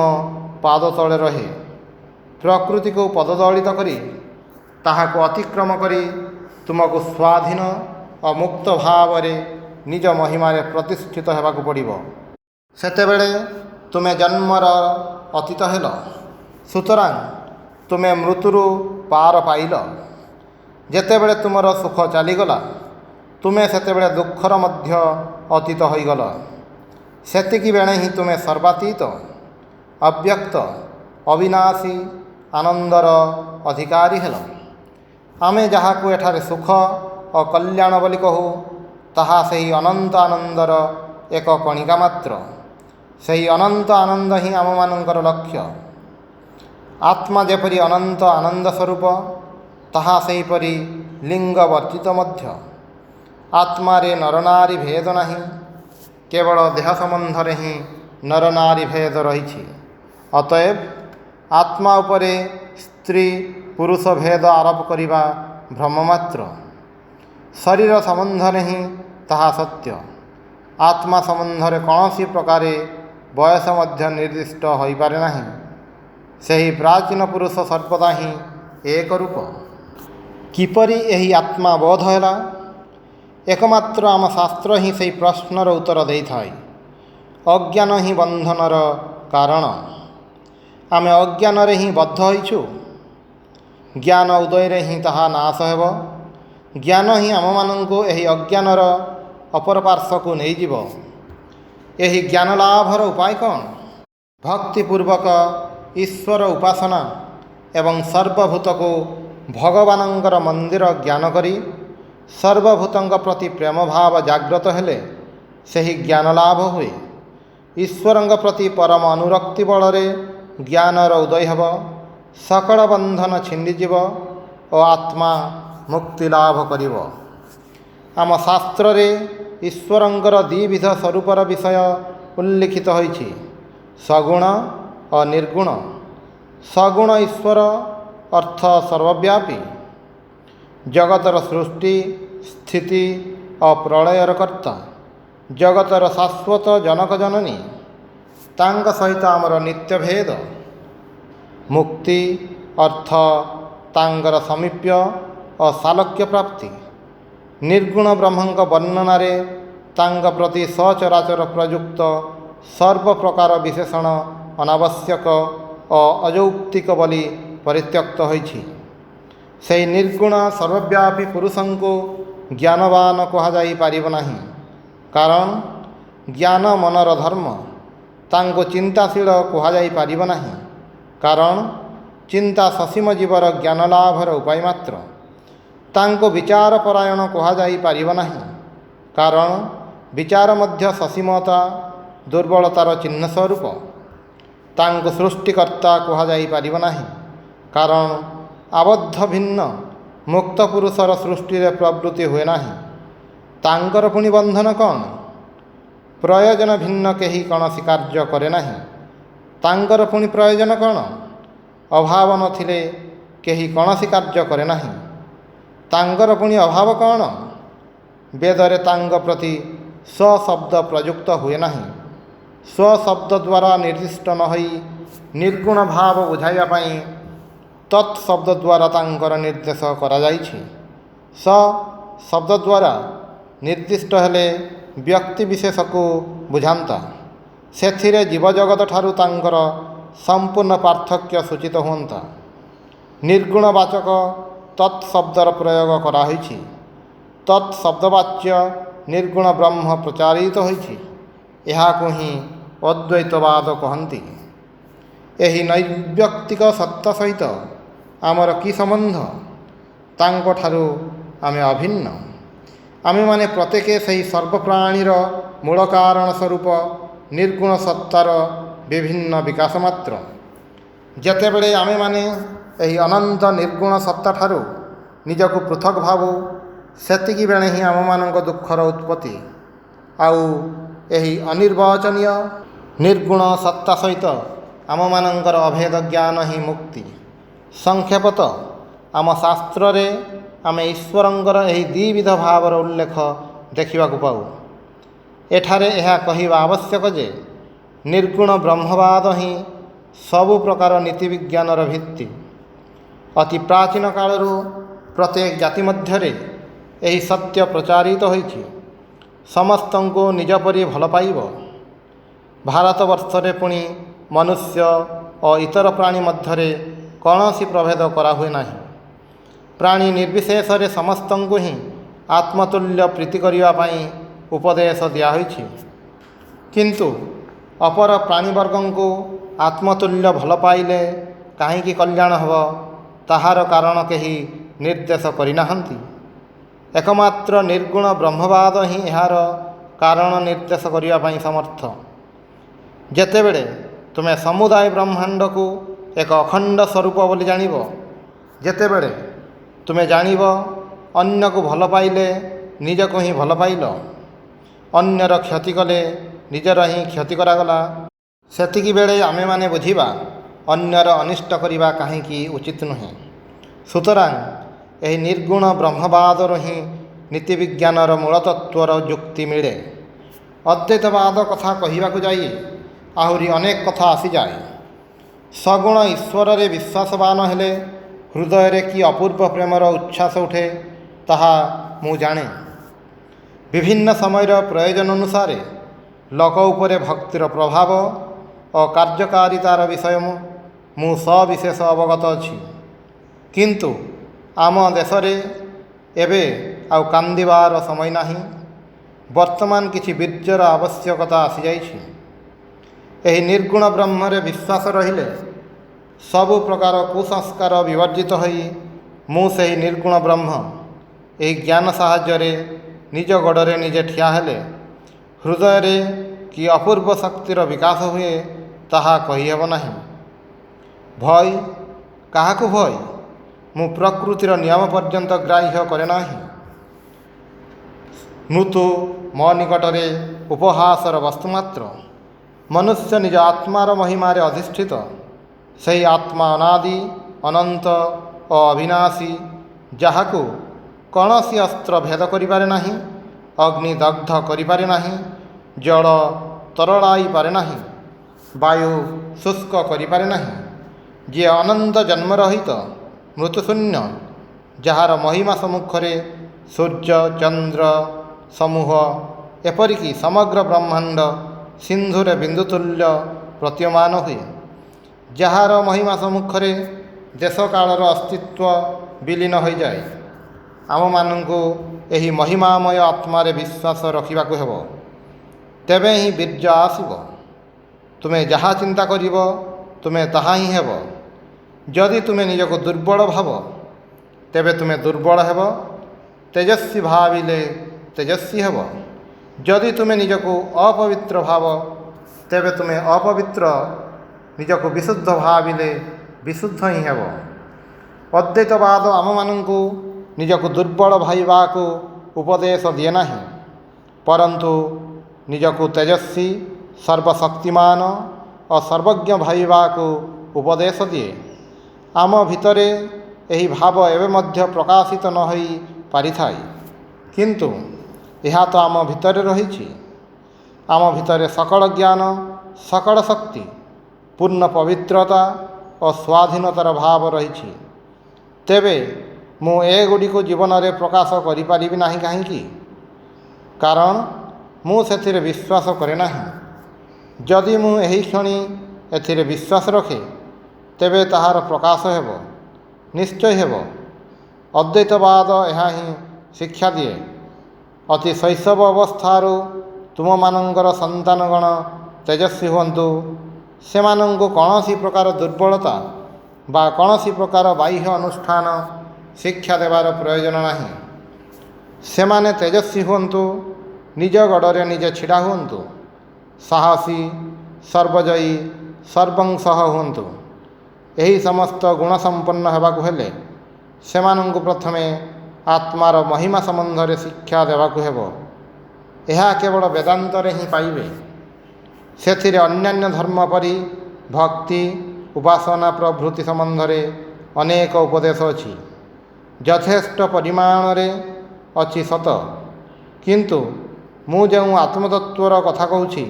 ପାଦ ତଳେ ରହେ, ପ୍ରକୃତିକୁ ପଦଦଳିତ କରି ତାହାକୁ ଅତିକ୍ରମ କରି ତୁମକୁ ସ୍ୱାଧୀନ ଓ ମୁକ୍ତ ଭାବରେ ନିଜ ମହିମାରେ ପ୍ରତିଷ୍ଠିତ ହେବାକୁ ପଡ଼ିବ। ସେତେବେଳେ ତୁମେ ଜନ୍ମର ଅତୀତ ହେଲ। ସୁତରାଂ ତୁମେ ମୃତ୍ୟୁରୁ ପାର ପାଇଲ। ଯେତେବେଳେ ତୁମର ସୁଖ ଚାଲିଗଲା, ତୁମେ ସେତେବେଳେ ଦୁଃଖର ମଧ୍ୟ ଅତୀତ ହୋଇଗଲ। ସେତିକି ବେଳେ ହିଁ ତୁମେ ସର୍ବାତୀତ, ଅବ୍ୟକ୍ତ, ଅବିନାଶୀ ଆନନ୍ଦର ଅଧିକାରୀ ହେଲ। ଆମେ ଯାହାକୁ ଏଠାରେ ସୁଖ ଓ କଲ୍ୟାଣ ବୋଲି କହୁ, ତାହା ସେହି ଅନନ୍ତ ଆନନ୍ଦର ଏକ କଣିକା ମାତ୍ର। ସେହି ଅନନ୍ତ ଆନନ୍ଦ ହିଁ ଆମମାନଙ୍କର ଲକ୍ଷ୍ୟ। ଆତ୍ମା ଯେପରି ଅନନ୍ତ ଆନନ୍ଦ ସ୍ୱରୂପ, ତାହା ସେହିପରି ଲିଙ୍ଗ ବର୍ଜିତ ମଧ୍ୟ। ଆତ୍ମାରେ ନରନାରୀ ଭେଦ ନାହିଁ, କେବଳ ଦେହ ସମ୍ବନ୍ଧରେ ହିଁ ନରନାରୀ ଭେଦ ରହିଛି। ଅତଏବ ଆତ୍ମା ଉପରେ ସ୍ତ୍ରୀ ପୁରୁଷ ଭେଦ ଆରୋପ କରିବା ଭ୍ରମ ମାତ୍ର। ଶରୀର ସମ୍ବନ୍ଧରେ ହିଁ ତାହା ସତ୍ୟ। ଆତ୍ମା ସମ୍ବନ୍ଧରେ କୌଣସି ପ୍ରକାରେ ବୟସ ମଧ୍ୟ ନିର୍ଦ୍ଦିଷ୍ଟ ହୋଇପାରେ ନାହିଁ। ସେହି ପ୍ରାଚୀନ ପୁରୁଷ ସର୍ବଦା ହିଁ ଏକ ରୂପ। କିପରି ଏହି ଆତ୍ମା ବୋଧ ହେଲା? ଏକମାତ୍ର ଆମ ଶାସ୍ତ୍ର ହିଁ ସେହି ପ୍ରଶ୍ନର ଉତ୍ତର ଦେଇଥାଏ। ଅଜ୍ଞାନ ହିଁ ବନ୍ଧନର କାରଣ। ଆମେ ଅଜ୍ଞାନରେ ହିଁ ବଦ୍ଧ ହୋଇଛୁ। ଜ୍ଞାନ ଉଦୟରେ ହିଁ ତାହା ନାଶ ହେବ। ଜ୍ଞାନ ହିଁ ଆମମାନଙ୍କୁ ଏହି ଅଜ୍ଞାନର ଅପର ପାର୍ଶ୍ୱକୁ ନେଇଯିବ। ଏହି ଜ୍ଞାନ ଲାଭର ଉପାୟ କ'ଣ? ଭକ୍ତିପୂର୍ବକ ଈଶ୍ୱର ଉପାସନା ଏବଂ ସର୍ବଭୂତକୁ ଭଗବାନଙ୍କର ମନ୍ଦିର ଜ୍ଞାନ କରି ସର୍ବଭୂତଙ୍କ ପ୍ରତି ପ୍ରେମ ଭାବ ଜାଗ୍ରତ ହେଲେ ସେହି ଜ୍ଞାନ ଲାଭ ହୁଏ। ଈଶ୍ୱରଙ୍କ ପ୍ରତି ପରମ ଅନୁରକ୍ତି ବଳରେ ଜ୍ଞାନର ଉଦୟ ହେବ। ସକଳ ବନ୍ଧନ ଛିଣ୍ଡିଯିବ ଓ ଆତ୍ମା ମୁକ୍ତି ଲାଭ କରିବ। ଆମ ଶାସ୍ତ୍ରରେ ଈଶ୍ୱରଙ୍କର ଦ୍ୱିବିଧ ସ୍ୱରୂପର ବିଷୟ ଉଲ୍ଲିଖିତ ହୋଇଛି, ସଗୁଣ ଓ ନିର୍ଗୁଣ। ସଗୁଣ ଈଶ୍ୱର ଅର୍ଥ ସର୍ବବ୍ୟାପୀ, ଜଗତର ସୃଷ୍ଟି ସ୍ଥିତି ଓ ପ୍ରଳୟର କର୍ତ୍ତା, ଜଗତର ଶାଶ୍ୱତ ଜନକ ଜନନୀ। ତାଙ୍କ ସହିତ ଆମର ନିତ୍ୟଭେଦ। ମୁକ୍ତି ଅର୍ଥ ତାଙ୍କର ସମୀପ୍ୟ ଓ ସାଲୋକ୍ୟ ପ୍ରାପ୍ତି। ନିର୍ଗୁଣ ବ୍ରହ୍ମଙ୍କ ବର୍ଣ୍ଣନାରେ ତାଙ୍କ ପ୍ରତି ସଚରାଚର ପ୍ରଯୁକ୍ତ ସର୍ବପ୍ରକାର ବିଶେଷଣ ଅନାବଶ୍ୟକ ଓ ଅଯୌକ୍ତିକ ବୋଲି ପରିତ୍ୟକ୍ତ ହୋଇଛି। ସେହି ନିର୍ଗୁଣ ସର୍ବବ୍ୟାପୀ ପୁରୁଷଙ୍କୁ ଜ୍ଞାନବାନ କୁହାଯାଇପାରିବ ନାହିଁ, କାରଣ ଜ୍ଞାନ ମନର ଧର୍ମ। ତାଙ୍କୁ ଚିନ୍ତାଶୀଳ କୁହାଯାଇପାରିବ ନାହିଁ, କାରଣ ଚିନ୍ତା ସସୀମ ଜୀବର ଜ୍ଞାନ ଲାଭର ଉପାୟ ମାତ୍ର। ତାଙ୍କୁ ବିଚାରପରାୟଣ କୁହାଯାଇପାରିବ ନାହିଁ, କାରଣ ବିଚାର ମଧ୍ୟ ସସୀମତା ଦୁର୍ବଳତାର ଚିହ୍ନ ସ୍ୱରୂପ। ତାଙ୍କୁ ସୃଷ୍ଟିକର୍ତ୍ତା କୁହାଯାଇପାରିବ ନାହିଁ, କାରଣ ଆବଦ୍ଧ ଭିନ୍ନ ମୁକ୍ତ ପୁରୁଷର ସୃଷ୍ଟିରେ ପ୍ରବୃତ୍ତି ହୁଏ ନାହିଁ। ତାଙ୍କର ପୁଣି ବନ୍ଧନ କ'ଣ? ପ୍ରୟୋଜନ ଭିନ୍ନ କେହି କୌଣସି କାର୍ଯ୍ୟ କରେ ନାହିଁ। ତାଙ୍କର ପୁଣି ପ୍ରୟୋଜନ କ'ଣ? ଅଭାବ ନଥିଲେ କେହି କୌଣସି କାର୍ଯ୍ୟ କରେ ନାହିଁ। ତାଙ୍କର ପୁଣି ଅଭାବ କ'ଣ? ବେଦରେ ତାଙ୍କ ପ୍ରତି ସ୍ୱଶବ୍ଦ ପ୍ରଯୁକ୍ତ ହୁଏ ନାହିଁ। ସ୍ୱଶବ୍ଦ ଦ୍ୱାରା ନିର୍ଦ୍ଦିଷ୍ଟ ନ ହୋଇ ନିର୍ଗୁଣ ଭାବ ବୁଝାଇବା ପାଇଁ ତତ୍ ଶବ୍ଦ ଦ୍ୱାରା ତାଙ୍କର ନିର୍ଦ୍ଦେଶ କରାଯାଇଛି। ସ ଶବ୍ଦ ଦ୍ୱାରା ନିର୍ଦ୍ଦିଷ୍ଟ ହେଲେ ବ୍ୟକ୍ତି ବିଶେଷକୁ ବୁଝାନ୍ତା। ସେଥିରେ ଜୀବଜଗତ ଠାରୁ ତାଙ୍କର ସମ୍ପୂର୍ଣ୍ଣ ପାର୍ଥକ୍ୟ ସୂଚିତ ହୁଅନ୍ତା। ନିର୍ଗୁଣବାଚକ ତତ୍ ଶବ୍ଦର ପ୍ରୟୋଗ କରାହୋଇଛି। ତତ୍ ଶବ୍ଦବାଚ୍ୟ ନିର୍ଗୁଣ ବ୍ରହ୍ମ ପ୍ରଚାରିତ ହୋଇଛି। ଏହାକୁ ହିଁ ଅଦ୍ୱୈତବାଦ କହନ୍ତି। ଏହି ନୈବ୍ୟକ୍ତିକ ସତ୍ତା ସହିତ ଆମର କି ସମ୍ବନ୍ଧ? ତାଙ୍କଠାରୁ ଆମେ ଅଭିନ୍ନ। ଆମେମାନେ ପ୍ରତ୍ୟେକେ ସେହି ସର୍ବପ୍ରାଣୀର ମୂଳ କାରଣ ସ୍ୱରୂପ ନିର୍ଗୁଣ ସତ୍ତାର ବିଭିନ୍ନ ବିକାଶ ମାତ୍ର। ଯେତେବେଳେ ଆମେମାନେ ଏହି ଅନନ୍ତ ନିର୍ଗୁଣ ସତ୍ତାଠାରୁ ନିଜକୁ ପୃଥକ୍ ଭାବୁ, ସେତିକିବେଳେ ହିଁ ଆମମାନଙ୍କ ଦୁଃଖର ଉତ୍ପତ୍ତି। ଆଉ ଏହି ଅନିର୍ବାଚନୀୟ ନିର୍ଗୁଣ ସତ୍ତା ସହିତ ଆମମାନଙ୍କର ଅଭେଦ ଜ୍ଞାନ ହିଁ ମୁକ୍ତି। ସଂକ୍ଷେପତଃ ଆମ ଶାସ୍ତ୍ରରେ ଆମେ ଈଶ୍ୱରଙ୍କର ଏହି ଦ୍ୱିବିଧ ଭାବର ଉଲ୍ଲେଖ ଦେଖିବାକୁ ପାଉ। ଏଠାରେ ଏହା କହିବା ଆବଶ୍ୟକ ଯେ ନିର୍ଗୁଣ ବ୍ରହ୍ମବାଦ ହିଁ ସବୁ ପ୍ରକାର ନୀତିବିଜ୍ଞାନର ଭିତ୍ତି। ଅତି ପ୍ରାଚୀନ କାଳରୁ ପ୍ରତ୍ୟେକ ଜାତି ମଧ୍ୟରେ ଏହି ସତ୍ୟ ପ୍ରଚାରିତ ହୋଇଛି। ସମସ୍ତଙ୍କୁ ନିଜ ପରି ଭଲ ପାଇବ। ଭାରତବର୍ଷରେ ପୁଣି ମନୁଷ୍ୟ ଓ ଇତର ପ୍ରାଣୀ ମଧ୍ୟରେ କୌଣସି ପ୍ରଭେଦ କରାହୁଏ ନାହିଁ। ପ୍ରାଣୀ ନିର୍ବିଶେଷରେ ସମସ୍ତଙ୍କୁ ହିଁ ଆତ୍ମତୁଲ୍ୟ ପ୍ରୀତି କରିବା ପାଇଁ ଉପଦେଶ ଦିଆହୋଇଛି। କିନ୍ତୁ ଅପର ପ୍ରାଣୀବର୍ଗଙ୍କୁ ଆତ୍ମତୁଲ୍ୟ ଭଲ ପାଇଲେ କାହିଁକି କଲ୍ୟାଣ ହେବ, ତାହାର କାରଣ କେହି ନିର୍ଦ୍ଦେଶ କରିନାହାନ୍ତି। ଏକମାତ୍ର ନିର୍ଗୁଣ ବ୍ରହ୍ମବାଦ ହିଁ ଏହାର କାରଣ ନିର୍ଦ୍ଦେଶ କରିବା ପାଇଁ ସମର୍ଥ। ଯେତେବେଳେ ତୁମେ ସମୁଦାୟ ବ୍ରହ୍ମାଣ୍ଡକୁ ଏକ ଅଖଣ୍ଡ ସ୍ୱରୂପ ବୋଲି ଜାଣିବ, ଯେତେବେଳେ ତୁମେ ଜାଣିବ ଅନ୍ୟକୁ ଭଲ ପାଇଲେ ନିଜକୁ ହିଁ ଭଲ ପାଇଲ, ଅନ୍ୟର କ୍ଷତି କଲେ ନିଜର ହିଁ କ୍ଷତି କରାଗଲା, ସେତିକିବେଳେ ଆମେମାନେ ବୁଝିବା ଅନ୍ୟର ଅନିଷ୍ଟ କରିବା କାହିଁକି ଉଚିତ ନୁହେଁ। ସୁତରାଂ ଏହି ନିର୍ଗୁଣ ବ୍ରହ୍ମବାଦରୁ ହିଁ ନୀତିବିଜ୍ଞାନର ମୂଳତତ୍ତ୍ୱର ଯୁକ୍ତି ମିଳେ। ଅଦ୍ୱୈତବାଦ କଥା କହିବାକୁ ଯାଇ ଆହୁରି ଅନେକ କଥା ଆସିଯାଏ। ସଗୁଣ ଈଶ୍ୱରରେ ବିଶ୍ୱାସବାନ ହେଲେ ହୃଦୟରେ କି ଅପୂର୍ବ ପ୍ରେମର ଉଚ୍ଛ୍ୱାସ ଉଠେ ତାହା ମୁଁ ଜାଣେ। ବିଭିନ୍ନ ସମୟର ପ୍ରୟୋଜନ ଅନୁସାରେ ଲୋକ ଉପରେ ଭକ୍ତିର ପ୍ରଭାବ ଓ କାର୍ଯ୍ୟକାରିତାର ବିଷୟ ମୁଁ ସବିଶେଷ ଅବଗତ ଅଛି। କିନ୍ତୁ ଆମ ଦେଶରେ ଏବେ ଆଉ କାନ୍ଦିବାର ସମୟ ନାହିଁ। ବର୍ତ୍ତମାନ କିଛି ବୀର୍ଯ୍ୟର ଆବଶ୍ୟକତା ଆସିଯାଇଛି। ଏହି ନିର୍ଗୁଣ ବ୍ରହ୍ମରେ ବିଶ୍ୱାସ ରହିଲେ ସବୁ ପ୍ରକାର କୁସଂସ୍କାର ବିବର୍ଜିତ ହୋଇ ମୁଁ ସେହି ନିର୍ଗୁଣ ବ୍ରହ୍ମ ଏହି ଜ୍ଞାନ ସାହାଯ୍ୟରେ ନିଜ ଗୋଡ଼ରେ ନିଜେ ଠିଆ ହେଲେ ହୃଦୟରେ କି ଅପୂର୍ବ ଶକ୍ତିର ବିକାଶ ହୁଏ ତାହା କହିହେବ ନାହିଁ। ଭୟ, କାହାକୁ ଭୟ? ମୁଁ ପ୍ରକୃତିର ନିୟମ ପର୍ଯ୍ୟନ୍ତ ଗ୍ରାହ୍ୟ କରେ ନାହିଁ। ମୃତ୍ୟୁ ମୋ ନିକଟରେ ଉପହାସର ବସ୍ତୁ ମାତ୍ର। ମନୁଷ୍ୟ ନିଜ ଆତ୍ମାର ମହିମାରେ ଅଧିଷ୍ଠିତ। ସେହି ଆତ୍ମା ଅନାଦି, ଅନନ୍ତ ଓ ଅବିନାଶୀ, ଯାହାକୁ କୌଣସି ଅସ୍ତ୍ର ଭେଦ କରିପାରେ ନାହିଁ, ଅଗ୍ନି ଦଗ୍ଧ କରିପାରେ ନାହିଁ, ଜଳ ତରଳାଇ ପାରେ ନାହିଁ, ବାୟୁ ଶୁଷ୍କ କରିପାରେ ନାହିଁ, ଯିଏ ଅନନ୍ତ ଜନ୍ମରହିତ ମୃତ୍ୟୁଶୂନ୍ୟ, ଯାହାର ମହିମା ସମ୍ମୁଖରେ ସୂର୍ଯ୍ୟ ଚନ୍ଦ୍ର ସମୂହ ଏପରିକି ସମଗ୍ର ବ୍ରହ୍ମାଣ୍ଡ ସିନ୍ଧୁରେ ବିନ୍ଦୁତୁଲ୍ୟ ପ୍ରତୀୟମାନ ହୁଏ, ଯାହାର ମହିମା ସମ୍ମୁଖରେ ଦେଶକାଳର ଅସ୍ତିତ୍ୱ ବିଲୀନ ହୋଇଯାଏ। ଆମମାନଙ୍କୁ ଏହି ମହିମାମୟ ଆତ୍ମାରେ ବିଶ୍ୱାସ ରଖିବାକୁ ହେବ, ତେବେ ହିଁ ବୀର୍ଯ୍ୟ ଆସିବ। ତୁମେ ଯାହା ଚିନ୍ତା କରିବ ତୁମେ ତାହା ହିଁ ହେବ। ଯଦି ତୁମେ ନିଜକୁ ଦୁର୍ବଳ ଭାବ ତେବେ ତୁମେ ଦୁର୍ବଳ ହେବ। ତେଜସ୍ୱୀ ଭାବିଲେ ତେଜସ୍ୱୀ ହେବ। ଯଦି ତୁମେ ନିଜକୁ ଅପବିତ୍ର ଭାବ ତେବେ ତୁମେ ଅପବିତ୍ର, ନିଜକୁ ବିଶୁଦ୍ଧ ଭାବିଲେ ବିଶୁଦ୍ଧ ହିଁ ହେବ। ଅଦ୍ୱୈତବାଦ ଆମମାନଙ୍କୁ ନିଜକୁ ଦୁର୍ବଳ ଭାବିବାକୁ ଉପଦେଶ ଦିଏ ନାହିଁ, ପରନ୍ତୁ ନିଜକୁ ତେଜସ୍ୱୀ, ସର୍ବଶକ୍ତିମାନ ଓ ସର୍ବଜ୍ଞ ଭାବିବାକୁ ଉପଦେଶ ଦିଏ। ଆମ ଭିତରେ ଏହି ଭାବ ଏବେ ମଧ୍ୟ ପ୍ରକାଶିତ ନ ହୋଇ ପାରିଥାଏ, କିନ୍ତୁ ଏହା ତ ଆମ ଭିତରେ ରହିଛି। ଆମ ଭିତରେ ସକଳ ଜ୍ଞାନ, ସକଳ ଶକ୍ତି, ପୂର୍ଣ୍ଣ ପବିତ୍ରତା ଓ ସ୍ୱାଧୀନତାର ଭାବ ରହିଛି। ତେବେ ମୁଁ ଏଗୁଡ଼ିକୁ ଜୀବନରେ ପ୍ରକାଶ କରିପାରିବି ନାହିଁ କାହିଁକି? କାରଣ ମୁଁ ସେଥିରେ ବିଶ୍ୱାସ କରେ ନାହିଁ। ଯଦି ମୁଁ ଏହି କ୍ଷଣି ଏଥିରେ ବିଶ୍ୱାସ ରଖେ ତେବେ ତାହାର ପ୍ରକାଶ ହେବ, ନିଶ୍ଚୟ ହେବ। ଅଦ୍ୱୈତବାଦ ଏହା ହିଁ ଶିକ୍ଷା ଦିଏ। ଅତି ଶୈଶବ ଅବସ୍ଥାରୁ ତୁମମାନଙ୍କର ସନ୍ତାନଗଣ ତେଜସ୍ୱୀ ହୁଅନ୍ତୁ। ସେମାନଙ୍କୁ କୌଣସି ପ୍ରକାର ଦୁର୍ବଳତା ବା କୌଣସି ପ୍ରକାର ବାହ୍ୟ ଅନୁଷ୍ଠାନ ଶିକ୍ଷା ଦେବାର ପ୍ରୟୋଜନ ନାହିଁ। ସେମାନେ ତେଜସ୍ୱୀ ହୁଅନ୍ତୁ, ନିଜ ଗୋଡ଼ରେ ନିଜେ ଛିଡ଼ା ହୁଅନ୍ତୁ, ସାହସୀ, ସର୍ବଜୟୀ, ସର୍ବଂସହ ହୁଅନ୍ତୁ। ଏହି ସମସ୍ତ ଗୁଣସମ୍ପନ୍ନ ହେବାକୁ ହେଲେ ସେମାନଙ୍କୁ ପ୍ରଥମେ ଆତ୍ମାର ମହିମା ସମ୍ବନ୍ଧରେ ଶିକ୍ଷା ଦେବାକୁ ହେବ। ଏହା କେବଳ ବେଦାନ୍ତରେ ହିଁ ପାଇବେ। ସେଥିରେ ଅନ୍ୟାନ୍ୟ ଧର୍ମ ପରି ଭକ୍ତି, ଉପାସନା ପ୍ରଭୃତି ସମ୍ବନ୍ଧରେ ଅନେକ ଉପଦେଶ ଅଛି। ଯଥେଷ୍ଟ ପରିମାଣରେ ଅଛି ସତ, କିନ୍ତୁ ମୁଁ ଯେଉଁ ଆତ୍ମତତ୍ତ୍ୱର କଥା କହୁଛି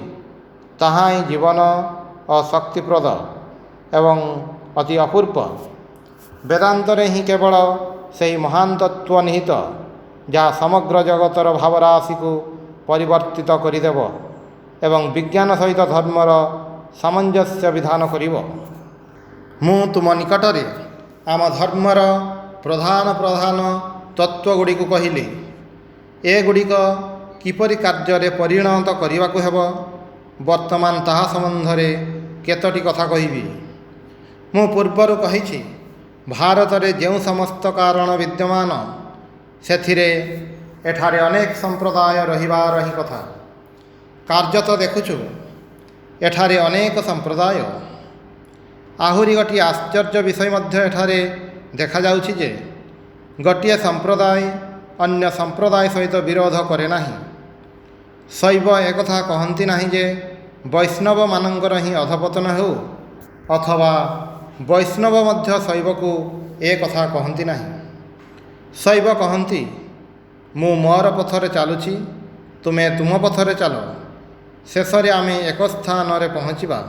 ତାହା ହିଁ ଜୀବନ ଓ ଶକ୍ତିପ୍ରଦ ଏବଂ ଅତି ଅପୂର୍ବ। ବେଦାନ୍ତରେ ହିଁ କେବଳ ସେହି ମହାନ ତତ୍ତ୍ୱ ନିହିତ ଯାହା ସମଗ୍ର ଜଗତର ଭାବରାଶିକୁ ପରିବର୍ତ୍ତିତ କରିଦେବ ଏବଂ ବିଜ୍ଞାନ ସହିତ ଧର୍ମର ସାମଞ୍ଜସ୍ୟ ବିଧାନ କରିବ। ମୁଁ ତୁମ ନିକଟରେ ଆମ ଧର୍ମର ପ୍ରଧାନ ତତ୍ତ୍ୱଗୁଡ଼ିକୁ କହିଲି। ଏଗୁଡ଼ିକ କିପରି କାର୍ଯ୍ୟରେ ପରିଣତ କରିବାକୁ ହେବ, ବର୍ତ୍ତମାନ ତାହା ସମ୍ବନ୍ଧରେ କେତୋଟି କଥା କହିବି। ମୁଁ ପୂର୍ବରୁ କହିଛି, ଭାରତରେ ଯେଉଁ ସମସ୍ତ କାରଣ ବିଦ୍ୟମାନ ସେଥିରେ ଏଠାରେ ଅନେକ ସମ୍ପ୍ରଦାୟ ରହିବାର ହିଁ କଥା। କାର୍ଯ୍ୟତଃ ଦେଖୁଛୁ ଏଠାରେ ଅନେକ ସମ୍ପ୍ରଦାୟ। ଆହୁରି ଗୋଟିଏ ଆଶ୍ଚର୍ଯ୍ୟ ବିଷୟ ମଧ୍ୟ ଏଠାରେ ଦେଖାଯାଉଛି ଯେ ଗୋଟିଏ ସମ୍ପ୍ରଦାୟ ଅନ୍ୟ ସମ୍ପ୍ରଦାୟ ସହିତ ବିରୋଧ କରେ ନାହିଁ। ଶୈବ ଏକଥା କହନ୍ତି ନାହିଁ ଯେ ବୈଷ୍ଣବମାନଙ୍କର ହିଁ ଅଧପତନ ହେଉ, ଅଥବା ବୈଷ୍ଣବ ମଧ୍ୟ ଶୈବକୁ ଏ କଥା କହନ୍ତି ନାହିଁ। ଶୈବ କହନ୍ତି, ମୁଁ ମୋର ପଥରେ ଚାଲୁଛି, ତୁମେ ତୁମ ପଥରେ ଚାଲ, ଶେଷରେ ଆମେ ଏକ ସ୍ଥାନରେ ପହଞ୍ଚିବା।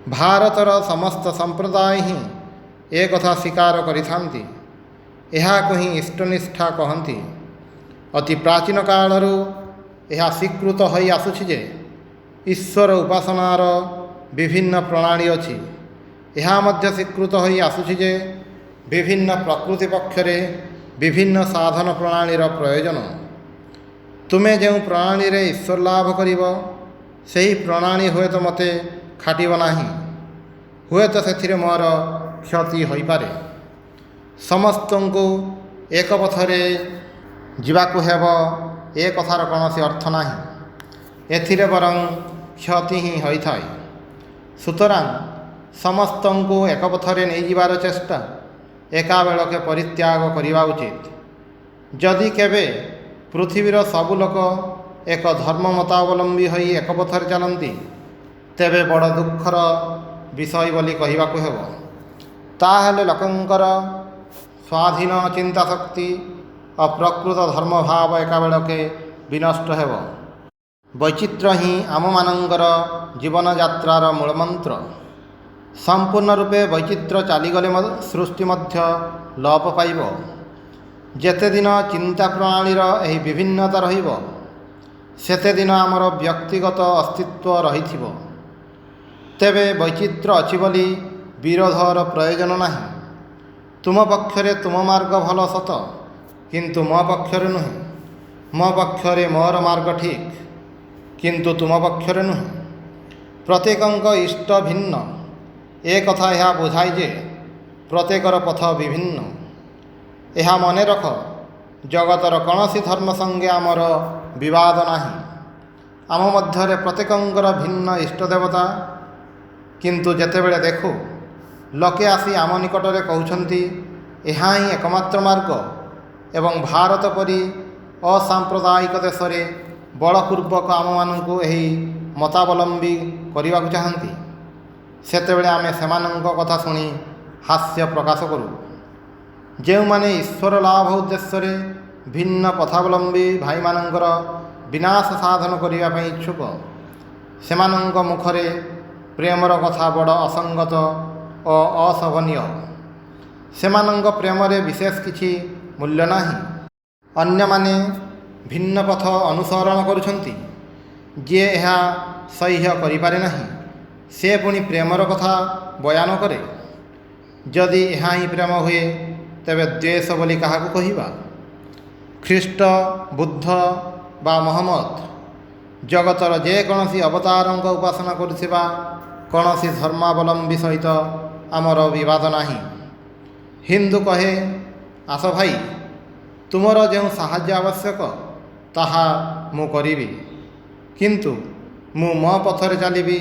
ଭାରତର ସମସ୍ତ ସମ୍ପ୍ରଦାୟ ହିଁ ଏ କଥା ସ୍ୱୀକାର କରିଥାନ୍ତି। ଏହାକୁ ହିଁ ଇଷ୍ଟନିଷ୍ଠା କହନ୍ତି। ଅତି ପ୍ରାଚୀନ କାଳରୁ ଏହା ସ୍ୱୀକୃତ ହୋଇ ଆସୁଛି ଯେ ଈଶ୍ୱର ଉପାସନାର ବିଭିନ୍ନ ପ୍ରଣାଳୀ ଅଛି। ଏହା ମଧ୍ୟ ସ୍ୱୀକୃତ ହୋଇ ଆସୁଛି ଯେ ବିଭିନ୍ନ ପ୍ରକୃତି ପକ୍ଷରେ ବିଭିନ୍ନ ସାଧନ ପ୍ରଣାଳୀର ପ୍ରୟୋଜନ। ତୁମେ ଯେଉଁ ପ୍ରଣାଳୀରେ ଈଶ୍ୱର ଲାଭ କରିବ ସେହି ପ୍ରଣାଳୀ ହୁଏତ ମୋତେ ଖାଟିବ ନାହିଁ, ହୁଏତ ସେଥିରେ ମୋର କ୍ଷତି ହୋଇପାରେ। ସମସ୍ତଙ୍କୁ ଏକ ପଥରେ ଯିବାକୁ ହେବ ଏ କଥାର କୌଣସି ଅର୍ଥ ନାହିଁ, ଏଥିରେ ବରଂ କ୍ଷତି ହିଁ ହୋଇଥାଏ। ସୁତରାଂ ସମସ୍ତଙ୍କୁ ଏକ ପଥରେ ନେଇଯିବାର ଚେଷ୍ଟା ଏକାବେଳକେ ପରିତ୍ୟାଗ କରିବା ଉଚିତ। ଯଦି କେବେ ପୃଥିବୀର ସବୁ ଲୋକ ଏକ ଧର୍ମ ମତାବଲମ୍ବୀ ହୋଇ ଏକ ପଥରେ ଚାଲନ୍ତି ତେବେ ବଡ଼ ଦୁଃଖର ବିଷୟ ବୋଲି କହିବାକୁ ହେବ। ତାହେଲେ ଲୋକଙ୍କର ସ୍ୱାଧୀନ ଚିନ୍ତାଶକ୍ତି ଓ ପ୍ରକୃତ ଧର୍ମଭାବ ଏକାବେଳକେ ବିନଷ୍ଟ ହେବ। ବୈଚିତ୍ର୍ୟ ହିଁ ଆମମାନଙ୍କର ଜୀବନଯାତ୍ରାର ମୂଳମନ୍ତ୍ର। ସମ୍ପୂର୍ଣ୍ଣ ରୂପେ ବୈଚିତ୍ର୍ୟ ଚାଲିଗଲେ ସୃଷ୍ଟି ମଧ୍ୟ ଲୋପ ପାଇବ। ଯେତେଦିନ ଚିନ୍ତା ପ୍ରଣାଳୀର ଏହି ବିଭିନ୍ନତା ରହିବ ସେତେଦିନ ଆମର ବ୍ୟକ୍ତିଗତ ଅସ୍ତିତ୍ୱ ରହିଥିବ। ତେବେ ବୈଚିତ୍ର୍ୟ ଅଛି ବୋଲି ବିରୋଧର ପ୍ରୟୋଜନ ନାହିଁ। ତୁମ ପକ୍ଷରେ ତୁମ ମାର୍ଗ ଭଲ ସତ, କିନ୍ତୁ ମୋ ପକ୍ଷରେ ନୁହେଁ। ମୋ ପକ୍ଷରେ ମୋର ମାର୍ଗ ଠିକ୍, କିନ୍ତୁ ତୁମ ପକ୍ଷରେ ନୁହେଁ। ପ୍ରତ୍ୟେକଙ୍କ ଇଷ୍ଟ ଭିନ୍ନ। ଏ କଥା ଏହା ବୁଝାଏ ଯେ ପ୍ରତ୍ୟେକର ପଥ ବିଭିନ୍ନ। ଏହା ମନେ ରଖ, ଜଗତର କୌଣସି ଧର୍ମ ସଙ୍ଗେ ଆମର ବିବାଦ ନାହିଁ। ଆମ ମଧ୍ୟରେ ପ୍ରତ୍ୟେକଙ୍କର ଭିନ୍ନ ଇଷ୍ଟ ଦେବତା। କିନ୍ତୁ ଯେତେବେଳେ ଦେଖୁ ଲୋକେ ଆସି ଆମ ନିକଟରେ କହୁଛନ୍ତି ଏହା ହିଁ ଏକମାତ୍ର ମାର୍ଗ ଏବଂ ଭାରତ ପରି ଅସାମ୍ପ୍ରଦାୟିକ ଦେଶରେ ବଳପୂର୍ବକ ଆମମାନଙ୍କୁ ଏହି ମତାବଲମ୍ବୀ କରିବାକୁ ଚାହାନ୍ତି, ସେତେବେଳେ ଆମେ ସେମାନଙ୍କ କଥା ଶୁଣି ହାସ୍ୟ ପ୍ରକାଶ କରୁ। ଯେଉଁମାନେ ଈଶ୍ୱର ଲାଭ ଉଦ୍ଦେଶ୍ୟରେ ଭିନ୍ନ ପଥାବଲମ୍ବୀ ଭାଇମାନଙ୍କର ବିନାଶ ସାଧନ କରିବା ପାଇଁ ଇଚ୍ଛୁକ, ସେମାନଙ୍କ ମୁଖରେ ପ୍ରେମର କଥା ବଡ଼ ଅସଙ୍ଗତ ଓ ଅଶୋଭନୀୟ। ସେମାନଙ୍କ ପ୍ରେମରେ ବିଶେଷ କିଛି ମୂଲ୍ୟ ନାହିଁ। ଅନ୍ୟମାନେ ଭିନ୍ନ ପଥ ଅନୁସରଣ କରୁଛନ୍ତି। ଯିଏ ଏହା ସହ୍ୟ କରିପାରେ ନାହିଁ ସେ ପୁଣି ପ୍ରେମର କଥା ବୟାନ କରେ। ଯଦି ଏହା ହିଁ ପ୍ରେମ ହୁଏ ତେବେ ଦ୍ୱେଷ ବୋଲି କାହାକୁ କହିବା? ଖ୍ରୀଷ୍ଟ, ବୁଦ୍ଧ ବା ମହମ୍ମଦ ଜଗତର ଯେକୌଣସି ଅବତାରଙ୍କ ଉପାସନା କରୁଥିବା କୌଣସି ଧର୍ମାବଲମ୍ବୀ ସହିତ ଆମର ବିବାଦ ନାହିଁ। ହିନ୍ଦୁ କହେ, ଆସ ଭାଇ, ତୁମର ଯେଉଁ ସାହାଯ୍ୟ ଆବଶ୍ୟକ ତାହା ମୁଁ କରିବି, କିନ୍ତୁ ମୁଁ ମୋ ପଥରେ ଚାଲିବି,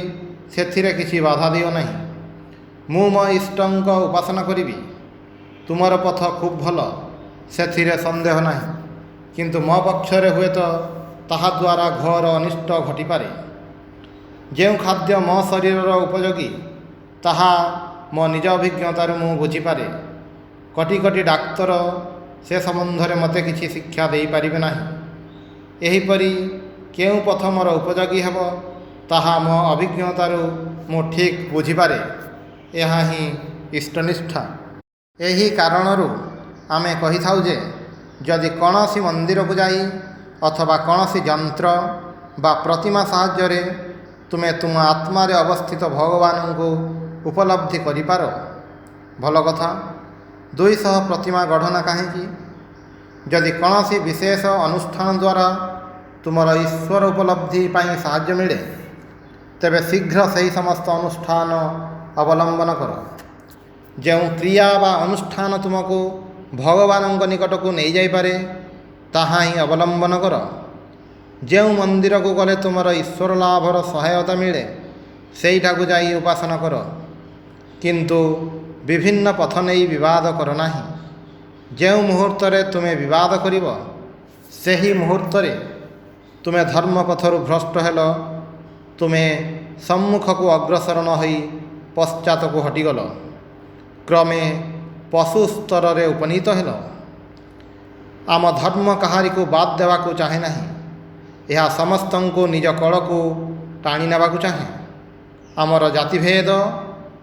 ସେଥିରେ କିଛି ବାଧା ଦିଅ ନାହିଁ। ମୁଁ ମୋ ଇଷ୍ଟଙ୍କ ଉପାସନା କରିବି। ତୁମର ପଥ ଖୁବ୍ ଭଲ, ସେଥିରେ ସନ୍ଦେହ ନାହିଁ, କିନ୍ତୁ ମୋ ପକ୍ଷରେ ହୁଏତ ତାହାଦ୍ୱାରା ଘୋର ଅନିଷ୍ଟ ଘଟିପାରେ। ଯେଉଁ ଖାଦ୍ୟ ମୋ ଶରୀରର ଉପଯୋଗୀ ତାହା ମୋ ନିଜ ଅଭିଜ୍ଞତାରୁ ମୁଁ ବୁଝିପାରେ। କୋଟି କୋଟି ଡାକ୍ତର ସେ ସମ୍ବନ୍ଧରେ ମୋତେ କିଛି ଶିକ୍ଷା ଦେଇପାରିବେ ନାହିଁ। ଏହିପରି କେଉଁ ପଥ ମୋର ଉପଯୋଗୀ ହେବ ତାହା ମୋ ଅଭିଜ୍ଞତାରୁ ମୁଁ ଠିକ୍ ବୁଝିପାରେ। ଏହା ହିଁ ଇଷ୍ଟନିଷ୍ଠା। ଏହି କାରଣରୁ ଆମେ କହିଥାଉ ଯେ ଯଦି କୌଣସି ମନ୍ଦିରକୁ ଯାଇ ଅଥବା କୌଣସି ଯନ୍ତ୍ର ବା ପ୍ରତିମା ସାହାଯ୍ୟରେ ତୁମେ ତୁମ ଆତ୍ମାରେ ଅବସ୍ଥିତ ଭଗବାନଙ୍କୁ ଉପଲବ୍ଧି କରିପାର, ଭଲ କଥା। 200 ପ୍ରତିମା ଗଢ଼ ନା କାହିଁକି? ଯଦି କୌଣସି ବିଶେଷ ଅନୁଷ୍ଠାନ ଦ୍ୱାରା ତୁମର ଈଶ୍ୱର ଉପଲବ୍ଧି ପାଇଁ ସାହାଯ୍ୟ ମିଳେ ତେବେ ଶୀଘ୍ର ସେହି ସମସ୍ତ ଅନୁଷ୍ଠାନ ଅବଲମ୍ବନ କର। ଯେଉଁ କ୍ରିୟା ବା ଅନୁଷ୍ଠାନ ତୁମକୁ ଭଗବାନଙ୍କ ନିକଟକୁ ନେଇଯାଇପାରେ ତାହା ହିଁ ଅବଲମ୍ବନ କର। ଯେଉଁ ମନ୍ଦିରକୁ ଗଲେ ତୁମର ଈଶ୍ୱର ଲାଭର ସହାୟତା ମିଳେ ସେଇଠାକୁ ଯାଇ ଉପାସନା କର, କିନ୍ତୁ ବିଭିନ୍ନ ପଥ ନେଇ ବିବାଦ କର ନାହିଁ। ଯେଉଁ ମୁହୂର୍ତ୍ତରେ ତୁମେ ବିବାଦ କରିବ ସେହି ମୁହୂର୍ତ୍ତରେ ତୁମେ ଧର୍ମ ପଥରୁ ଭ୍ରଷ୍ଟ ହେଲ। ତୁମେ ସମ୍ମୁଖକୁ ଅଗ୍ରସର ନ ହୋଇ ପଶ୍ଚାତକୁ ହଟିଗଲ, କ୍ରମେ ପଶୁ ସ୍ତରରେ ଉପନୀତ ହେଲ। ଆମ ଧର୍ମ କାହାରିକୁ ବାଦ ଦେବାକୁ ଚାହେଁ ନାହିଁ। ଏହା ସମସ୍ତଙ୍କୁ ନିଜ କଳକୁ ଟାଣି ନେବାକୁ ଚାହେଁ। ଆମର ଜାତିଭେଦ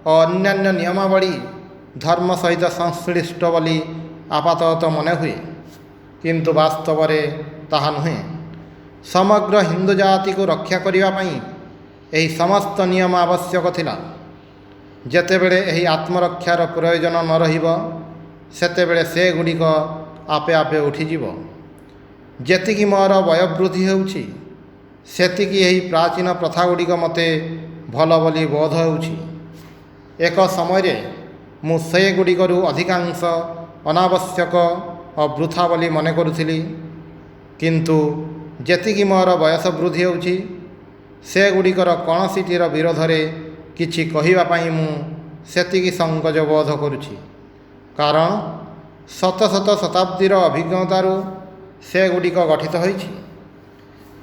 ଓ ଅନ୍ୟାନ୍ୟ ନିୟମାବଳୀ ଧର୍ମ ସହିତ ସଂଶ୍ଳିଷ୍ଟ ବୋଲି ଆପାତତଃ ମନେ ହୁଏ, କିନ୍ତୁ ବାସ୍ତବରେ ତାହା ନୁହେଁ। ସମଗ୍ର ହିନ୍ଦୁ ଜାତିକୁ ରକ୍ଷା କରିବା ପାଇଁ ଏହି ସମସ୍ତ ନିୟମ ଆବଶ୍ୟକ ଥିଲା। ଯେତେବେଳେ ଏହି ଆତ୍ମରକ୍ଷାର ପ୍ରୟୋଜନ ନ ରହିବ, ସେତେବେଳେ ସେଗୁଡ଼ିକ ଆପେ ଆପେ ଉଠିଯିବ। ଯେତିକି ମୋର ବୟୋବୃଦ୍ଧି ହେଉଛି, ସେତିକି ଏହି ପ୍ରାଚୀନ ପ୍ରଥାଗୁଡ଼ିକ ମୋତେ ଭଲ ବୋଲି ବୋଧ ହେଉଛି। ଏକ ସମୟରେ ମୁଁ ସେଗୁଡ଼ିକରୁ ଅଧିକାଂଶ ଅନାବଶ୍ୟକ ଓ ବୃଥା ବୋଲି ମନେ କରୁଥିଲି, କିନ୍ତୁ ଯେତିକି ମୋର ବୟସ ବୃଦ୍ଧି ହେଉଛି, ସେଗୁଡ଼ିକର କୌଣସିଟିର ବିରୋଧରେ କିଛି କହିବା ପାଇଁ ମୁଁ ସେତିକି ସଙ୍କୋଚ ବୋଧ କରୁଛି, କାରଣ ଶତ ଶତ ଶତାବ୍ଦୀର ଅଭିଜ୍ଞତାରୁ ସେଗୁଡ଼ିକ ଗଠିତ ହୋଇଛି।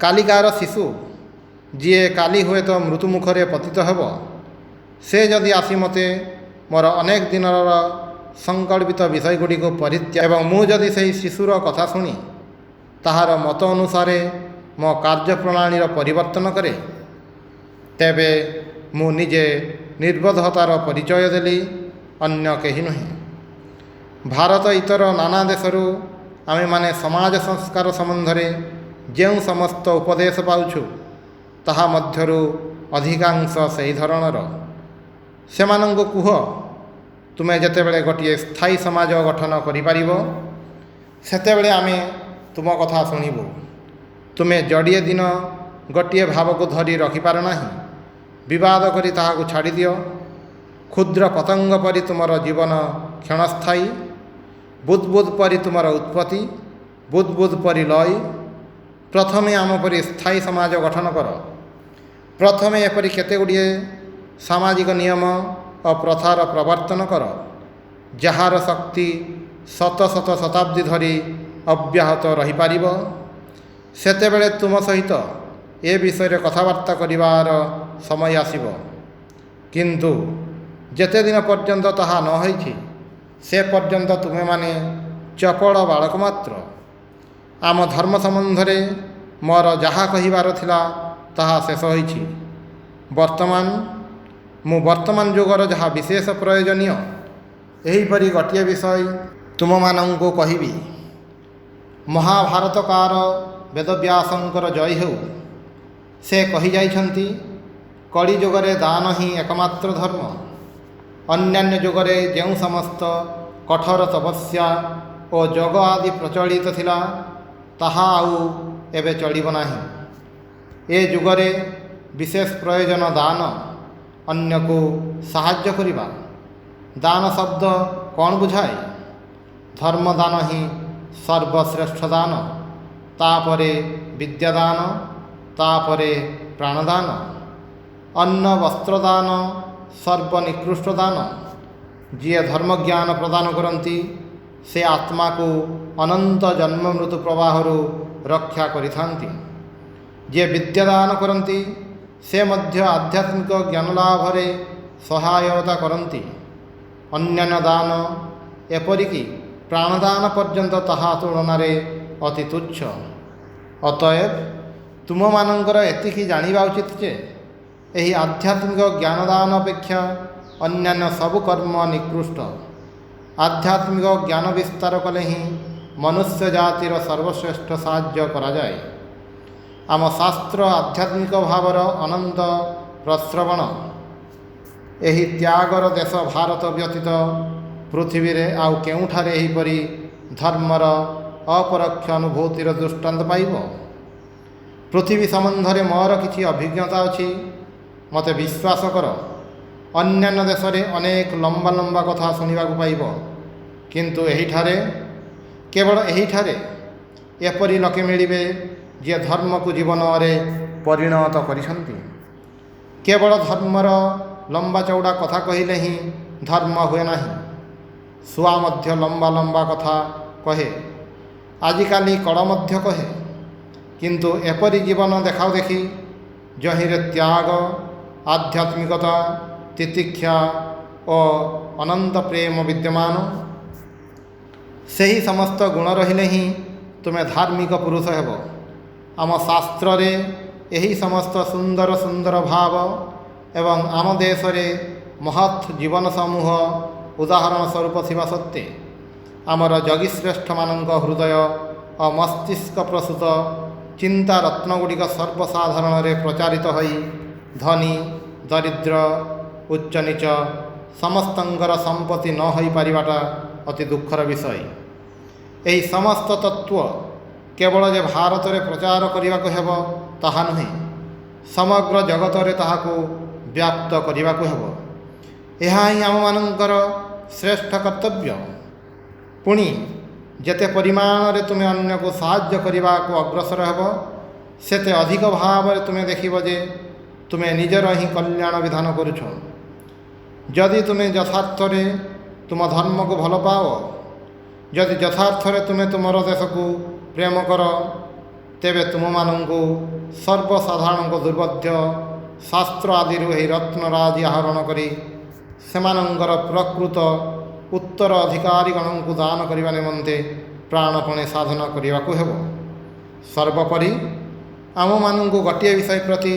କାଲିକାର ଶିଶୁ, ଯିଏ କାଲି ହୁଏତ ମୃତ୍ୟୁମୁଖରେ ପତିତ ହେବ, ସେ ଯଦି ଆସି ମୋତେ ମୋର ଅନେକ ଦିନର ସଂକଳ୍ପିତ ବିଷୟଗୁଡ଼ିକୁ ପରିତ୍ୟାଗ ଏବଂ ମୁଁ ଯଦି ସେହି ଶିଶୁର କଥା ଶୁଣି ତାହାର ମତ ଅନୁସାରେ ମୋ କାର୍ଯ୍ୟପ୍ରଣାଳୀର ପରିବର୍ତ୍ତନ କରେ, ତେବେ ମୁଁ ନିଜେ ନିର୍ବୋଧତାର ପରିଚୟ ଦେଲି, ଅନ୍ୟ କେହି ନୁହେଁ। ଭାରତ ଇତର ନାନା ଦେଶରୁ ଆମେମାନେ ସମାଜ ସଂସ୍କାର ସମ୍ବନ୍ଧରେ ଯେଉଁ ସମସ୍ତ ଉପଦେଶ ପାଉଛୁ, ତାହା ମଧ୍ୟରୁ ଅଧିକାଂଶ ସେହି ଧରଣର। ସେମାନଙ୍କୁ କୁହ, ତୁମେ ଯେତେବେଳେ ଗୋଟିଏ ସ୍ଥାୟୀ ସମାଜ ଗଠନ କରିପାରିବ, ସେତେବେଳେ ଆମେ ତୁମ କଥା ଶୁଣିବୁ। ତୁମେ ଯୋଡ଼ିଏ ଦିନ ଗୋଟିଏ ଭାବକୁ ଧରି ରଖିପାର ନାହିଁ, ବିବାଦ କରି ତାହାକୁ ଛାଡ଼ିଦିଅ। କ୍ଷୁଦ୍ର ପତଙ୍ଗ ପରି ତୁମର ଜୀବନ କ୍ଷଣସ୍ଥାୟୀ। ବୁଦ୍ବୁଦ୍ ପରି ତୁମର ଉତ୍ପତ୍ତି, ବୁଦ୍ବୁଦ୍ ପରି ଲୟ। ପ୍ରଥମେ ଆମ ପରି ସ୍ଥାୟୀ ସମାଜ ଗଠନ କର। ପ୍ରଥମେ ଏପରି କେତେଗୁଡ଼ିଏ ସାମାଜିକ ନିୟମ ଓ ପ୍ରଥାର ପ୍ରବର୍ତ୍ତନ କର, ଯାହାର ଶକ୍ତି ଶତ ଶତ ଶତାବ୍ଦୀ ଧରି ଅବ୍ୟାହତ ରହିପାରିବ। ସେତେବେଳେ ତୁମ ସହିତ ଏ ବିଷୟରେ କଥାବାର୍ତ୍ତା କରିବାର ସମୟ ଆସିବ। କିନ୍ତୁ ଯେତେଦିନ ପର୍ଯ୍ୟନ୍ତ ତାହା ନ ହୋଇଛି, ସେ ପର୍ଯ୍ୟନ୍ତ ତୁମେମାନେ ଚପଳ ବାଳକ ମାତ୍ର। ଆମ ଧର୍ମ ସମ୍ବନ୍ଧରେ ମୋର ଯାହା କହିବାର ଥିଲା, ତାହା ଶେଷ ହୋଇଛି। ମୁଁ ବର୍ତ୍ତମାନ ଯୁଗର ଯାହା ବିଶେଷ ପ୍ରୟୋଜନୀୟ, ଏହିପରି ଗୋଟିଏ ବିଷୟ ତୁମମାନଙ୍କୁ କହିବି। ମହାଭାରତକାର ବେଦବ୍ୟାସଙ୍କର ଜୟ ହେଉ। ସେ କହିଯାଇଛନ୍ତି, କଳିଯୁଗରେ ଦାନ ହିଁ ଏକମାତ୍ର ଧର୍ମ। ଅନ୍ୟାନ୍ୟ ଯୁଗରେ ଯେଉଁ ସମସ୍ତ କଠୋର ତପସ୍ୟା ଓ ଯୋଗ ଆଦି ପ୍ରଚଳିତ ଥିଲା, ତାହା ଆଉ ଏବେ ଚଳିବ ନାହିଁ। ଏ ଯୁଗରେ ବିଶେଷ ପ୍ରୟୋଜନ ଦାନ, ଅନ୍ୟକୁ ସାହାଯ୍ୟ କରିବା। ଦାନ ଶବ୍ଦ କ'ଣ ବୁଝାଏ? ଧର୍ମଦାନ ହିଁ ସର୍ବଶ୍ରେଷ୍ଠ ଦାନ, ତାପରେ ବିଦ୍ୟାଦାନ, ତାପରେ ପ୍ରାଣଦାନ। ଅନ୍ନ ବସ୍ତ୍ରଦାନ ସର୍ବନିକୃଷ୍ଟ ଦାନ। ଯିଏ ଧର୍ମଜ୍ଞାନ ପ୍ରଦାନ କରନ୍ତି, ସେ ଆତ୍ମାକୁ ଅନନ୍ତ ଜନ୍ମ ମୃତ୍ୟୁ ପ୍ରବାହରୁ ରକ୍ଷା କରିଥାନ୍ତି। ଯିଏ ବିଦ୍ୟାଦାନ କରନ୍ତି, ସେ ମଧ୍ୟ ଆଧ୍ୟାତ୍ମିକ ଜ୍ଞାନ ଲାଭରେ ସହାୟତା କରନ୍ତି। ଅନ୍ୟାନ୍ୟ ଦାନ, ଏପରିକି ପ୍ରାଣଦାନ ପର୍ଯ୍ୟନ୍ତ ତାହା ତୁଳନାରେ ଅତି ତୁଚ୍ଛ। ଅତଏବ ତୁମମାନଙ୍କର ଏତିକି ଜାଣିବା ଉଚିତ ଯେ, ଏହି ଆଧ୍ୟାତ୍ମିକ ଜ୍ଞାନଦାନ ଅପେକ୍ଷା ଅନ୍ୟାନ୍ୟ ସବୁ କର୍ମ ନିକୃଷ୍ଟ। ଆଧ୍ୟାତ୍ମିକ ଜ୍ଞାନ ବିସ୍ତାର କଲେ ହିଁ ମନୁଷ୍ୟ ଜାତିର ସର୍ବଶ୍ରେଷ୍ଠ ସାହାଯ୍ୟ କରାଯାଏ। ଆମ ଶାସ୍ତ୍ର ଆଧ୍ୟାତ୍ମିକ ଭାବର ଅନନ୍ତ ପ୍ରସ୍ରବଣ। ଏହି ତ୍ୟାଗର ଦେଶ ଭାରତ ବ୍ୟତୀତ ପୃଥିବୀରେ ଆଉ କେଉଁଠାରେ ଏହିପରି ଧର୍ମର ଅପରୋକ୍ଷ ଅନୁଭୂତିର ଦୃଷ୍ଟାନ୍ତ ପାଇବ? ପୃଥିବୀ ସମ୍ବନ୍ଧରେ ମୋର କିଛି ଅଭିଜ୍ଞତା ଅଛି। ମୋତେ ବିଶ୍ୱାସ କର, ଅନ୍ୟାନ୍ୟ ଦେଶରେ ଅନେକ ଲମ୍ବା ଲମ୍ବା କଥା ଶୁଣିବାକୁ ପାଇବ, କିନ୍ତୁ କେବଳ ଏହିଠାରେ ଏପରି ଲୋକେ ମିଳିବେ ଯିଏ ଧର୍ମକୁ ଜୀବନରେ ପରିଣତ କରିଛନ୍ତି। କେବଳ ଧର୍ମର ଲମ୍ବା ଚଉଡ଼ା କଥା କହିଲେ ହିଁ ଧର୍ମ ହୁଏ ନାହିଁ। ଶୁଆ ମଧ୍ୟ ଲମ୍ବା ଲମ୍ବା କଥା କହେ, ଆଜିକାଲି କଳ ମଧ୍ୟ କହେ, କିନ୍ତୁ ଏପରି ଜୀବନ ଦେଖାଉ ଦେଖି ଯହିଁରେ ତ୍ୟାଗ, ଆଧ୍ୟାତ୍ମିକତା, ତିତିକ୍ଷା ଓ ଅନନ୍ତ ପ୍ରେମ ବିଦ୍ୟମାନ, ସେହି ସମସ୍ତ ଗୁଣ ରହିଲେ ହିଁ ତୁମେ ଧାର୍ମିକ ପୁରୁଷ ହେବ। ଆମ ଶାସ୍ତ୍ରରେ ଏହି ସମସ୍ତ ସୁନ୍ଦର ସୁନ୍ଦର ଭାବ ଏବଂ ଆମ ଦେଶରେ ମହତ୍ ଜୀବନ ସମୂହ ଉଦାହରଣ ସ୍ୱରୂପ ଥିବା ସତ୍ତ୍ୱେ ଆମର ଯୋଗୀଶ୍ରେଷ୍ଠମାନଙ୍କ ହୃଦୟ ଓ ମସ୍ତିଷ୍କ ପ୍ରସୂତ ଚିନ୍ତା ରତ୍ନଗୁଡ଼ିକ ସର୍ବସାଧାରଣରେ ପ୍ରଚାରିତ ହୋଇ ଧନୀ ଦରିଦ୍ର ଉଚ୍ଚ ନୀଚ ସମସ୍ତଙ୍କର ସମ୍ପତ୍ତି ନ ହୋଇପାରିବାଟା ଅତି ଦୁଃଖର ବିଷୟ। ଏହି ସମସ୍ତ ତତ୍ତ୍ୱ କେବଳ ଯେ ଭାରତରେ ପ୍ରଚାର କରିବାକୁ ହେବ ତାହା ନୁହେଁ, ସମଗ୍ର ଜଗତରେ ତାହାକୁ ବ୍ୟାପ୍ତ କରିବାକୁ ହେବ। ଏହା ହିଁ ଆମମାନଙ୍କର ଶ୍ରେଷ୍ଠ କର୍ତ୍ତବ୍ୟ। ପୁଣି ଯେତେ ପରିମାଣରେ ତୁମେ ଅନ୍ୟକୁ ସାହାଯ୍ୟ କରିବାକୁ ଅଗ୍ରସର ହେବ, ସେତେ ଅଧିକ ଭାବରେ ତୁମେ ଦେଖିବ ଯେ ତୁମେ ନିଜର ହିଁ କଲ୍ୟାଣ ବିଧାନ କରୁଛ। ଯଦି ତୁମେ ଯଥାର୍ଥରେ ତୁମ ଧର୍ମକୁ ଭଲ ପାଅ, ଯଦି ଯଥାର୍ଥରେ ତୁମେ ତୁମର ଦେଶକୁ ପ୍ରେମ କର, ତେବେ ତୁମମାନଙ୍କୁ ସର୍ବସାଧାରଣଙ୍କ ଦୁର୍ବୋଧ୍ୟ ଶାସ୍ତ୍ର ଆଦିରୁ ଏହି ରତ୍ନରାଜି ଆହରଣ କରି ସେମାନଙ୍କର ପ୍ରକୃତ ଉତ୍ତର ଅଧିକାରୀଗଣଙ୍କୁ ଦାନ କରିବା ନିମନ୍ତେ ପ୍ରାଣପଣେ ସାଧନ କରିବାକୁ ହେବ। ସର୍ବୋପରି ଆମମାନଙ୍କୁ ଗୋଟିଏ ବିଷୟ ପ୍ରତି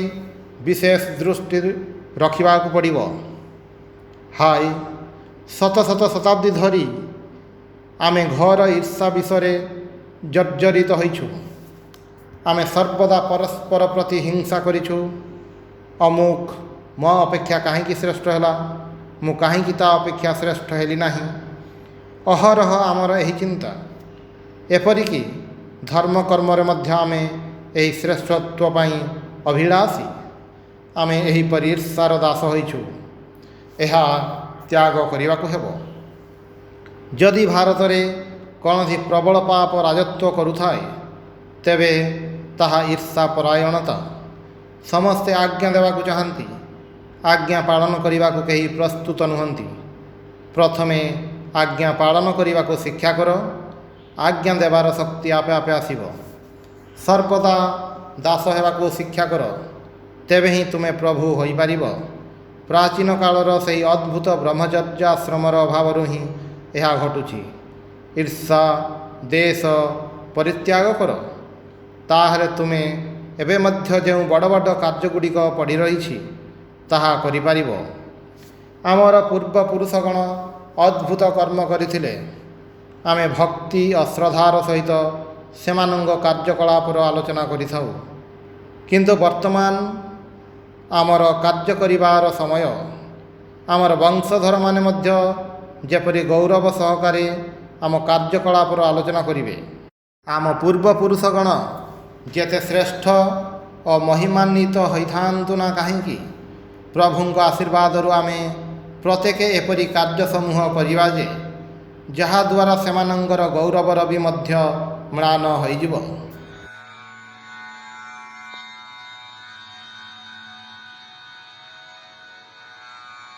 ବିଶେଷ ଦୃଷ୍ଟି ରଖିବାକୁ ପଡ଼ିବ। ହାୟ, ଶତ ଶତ ଶତାବ୍ଦୀ ଧରି ଆମେ ଘୋର ଈର୍ଷା ବିଷୟରେ ଜର୍ଜରିତ ହୋଇଛୁ। ଆମେ ସର୍ବଦା ପରସ୍ପର ପ୍ରତି ହିଂସା କରିଛୁ। ଅମୁକ ମୋ ଅପେକ୍ଷା କାହିଁକି ଶ୍ରେଷ୍ଠ ହେଲା, ମୁଁ କାହିଁକି ତା ଅପେକ୍ଷା ଶ୍ରେଷ୍ଠ ହେଲି ନାହିଁ। ଅହରହ ଆମର ଏହି ଚିନ୍ତା। ଏପରିକି ଧର୍ମକର୍ମରେ ମଧ୍ୟ ଆମେ ଏହି ଶ୍ରେଷ୍ଠତ୍ୱ ପାଇଁ ଅଭିଳାଷୀ। ଆମେ ଏହିପରି ଈର୍ଷାର ଦାସ ହୋଇଛୁ। ଏହା ତ୍ୟାଗ କରିବାକୁ ହେବ। ଯଦି ଭାରତରେ କୌଣସି ପ୍ରବଳ ପାପ ରାଜତ୍ୱ କରୁଥାଏ, ତେବେ ତାହା ଈର୍ଷା ପରାୟଣତା। ସମସ୍ତେ ଆଜ୍ଞା ଦେବାକୁ ଚାହାନ୍ତି, ଆଜ୍ଞା ପାଳନ କରିବାକୁ କେହି ପ୍ରସ୍ତୁତ ନୁହନ୍ତି। ପ୍ରଥମେ ଆଜ୍ଞା ପାଳନ କରିବାକୁ ଶିକ୍ଷା କର, ଆଜ୍ଞା ଦେବାର ଶକ୍ତି ଆପେ ଆପେ ଆସିବ। ସର୍ବଦା ଦାସ ହେବାକୁ ଶିକ୍ଷା କର, ତେବେ ହିଁ ତୁମେ ପ୍ରଭୁ ହୋଇପାରିବ। ପ୍ରାଚୀନ କାଳର ସେହି ଅଦ୍ଭୁତ ବ୍ରହ୍ମଚର୍ଯ୍ୟ ଆଶ୍ରମର ଅଭାବରୁ ହିଁ ଏହା ଘଟୁଛି। ଈର୍ଷା ଦେଶ ପରିତ୍ୟାଗ କର, ତାହେଲେ ତୁମେ ଏବେ ମଧ୍ୟ ଯେଉଁ ବଡ଼ ବଡ଼ କାର୍ଯ୍ୟଗୁଡ଼ିକ ପଡ଼ି ରହିଛି ତାହା କରିପାରିବ। ଆମର ପୂର୍ବପୁରୁଷଗଣ ଅଦ୍ଭୁତ କର୍ମ କରିଥିଲେ। ଆମେ ଭକ୍ତି ଓ ଶ୍ରଦ୍ଧାର ସହିତ ସେମାନଙ୍କ କାର୍ଯ୍ୟକଳାପର ଆଲୋଚନା କରିଥାଉ। କିନ୍ତୁ ବର୍ତ୍ତମାନ ଆମର କାର୍ଯ୍ୟ କରିବାର ସମୟ। ଆମର ବଂଶଧରମାନେ ମଧ୍ୟ ଯେପରି ଗୌରବ ସହକାରେ ଆମ କାର୍ଯ୍ୟକଳାପର ଆଲୋଚନା କରିବେ। ଆମ ପୂର୍ବପୁରୁଷଗଣ ଯେତେ ଶ୍ରେଷ୍ଠ ଓ ମହିମାନ୍ୱିତ ହୋଇଥାନ୍ତୁ ନା କାହିଁକି, ପ୍ରଭୁଙ୍କ ଆଶୀର୍ବାଦରୁ ଆମେ ପ୍ରତ୍ୟେକ ଏପରି କାର୍ଯ୍ୟ ସମୂହ କରିବା ଯେ ଯାହାଦ୍ୱାରା ସେମାନଙ୍କର ଗୌରବର ବି ମଧ୍ୟ ମ୍ଳାନ ହୋଇଯିବ।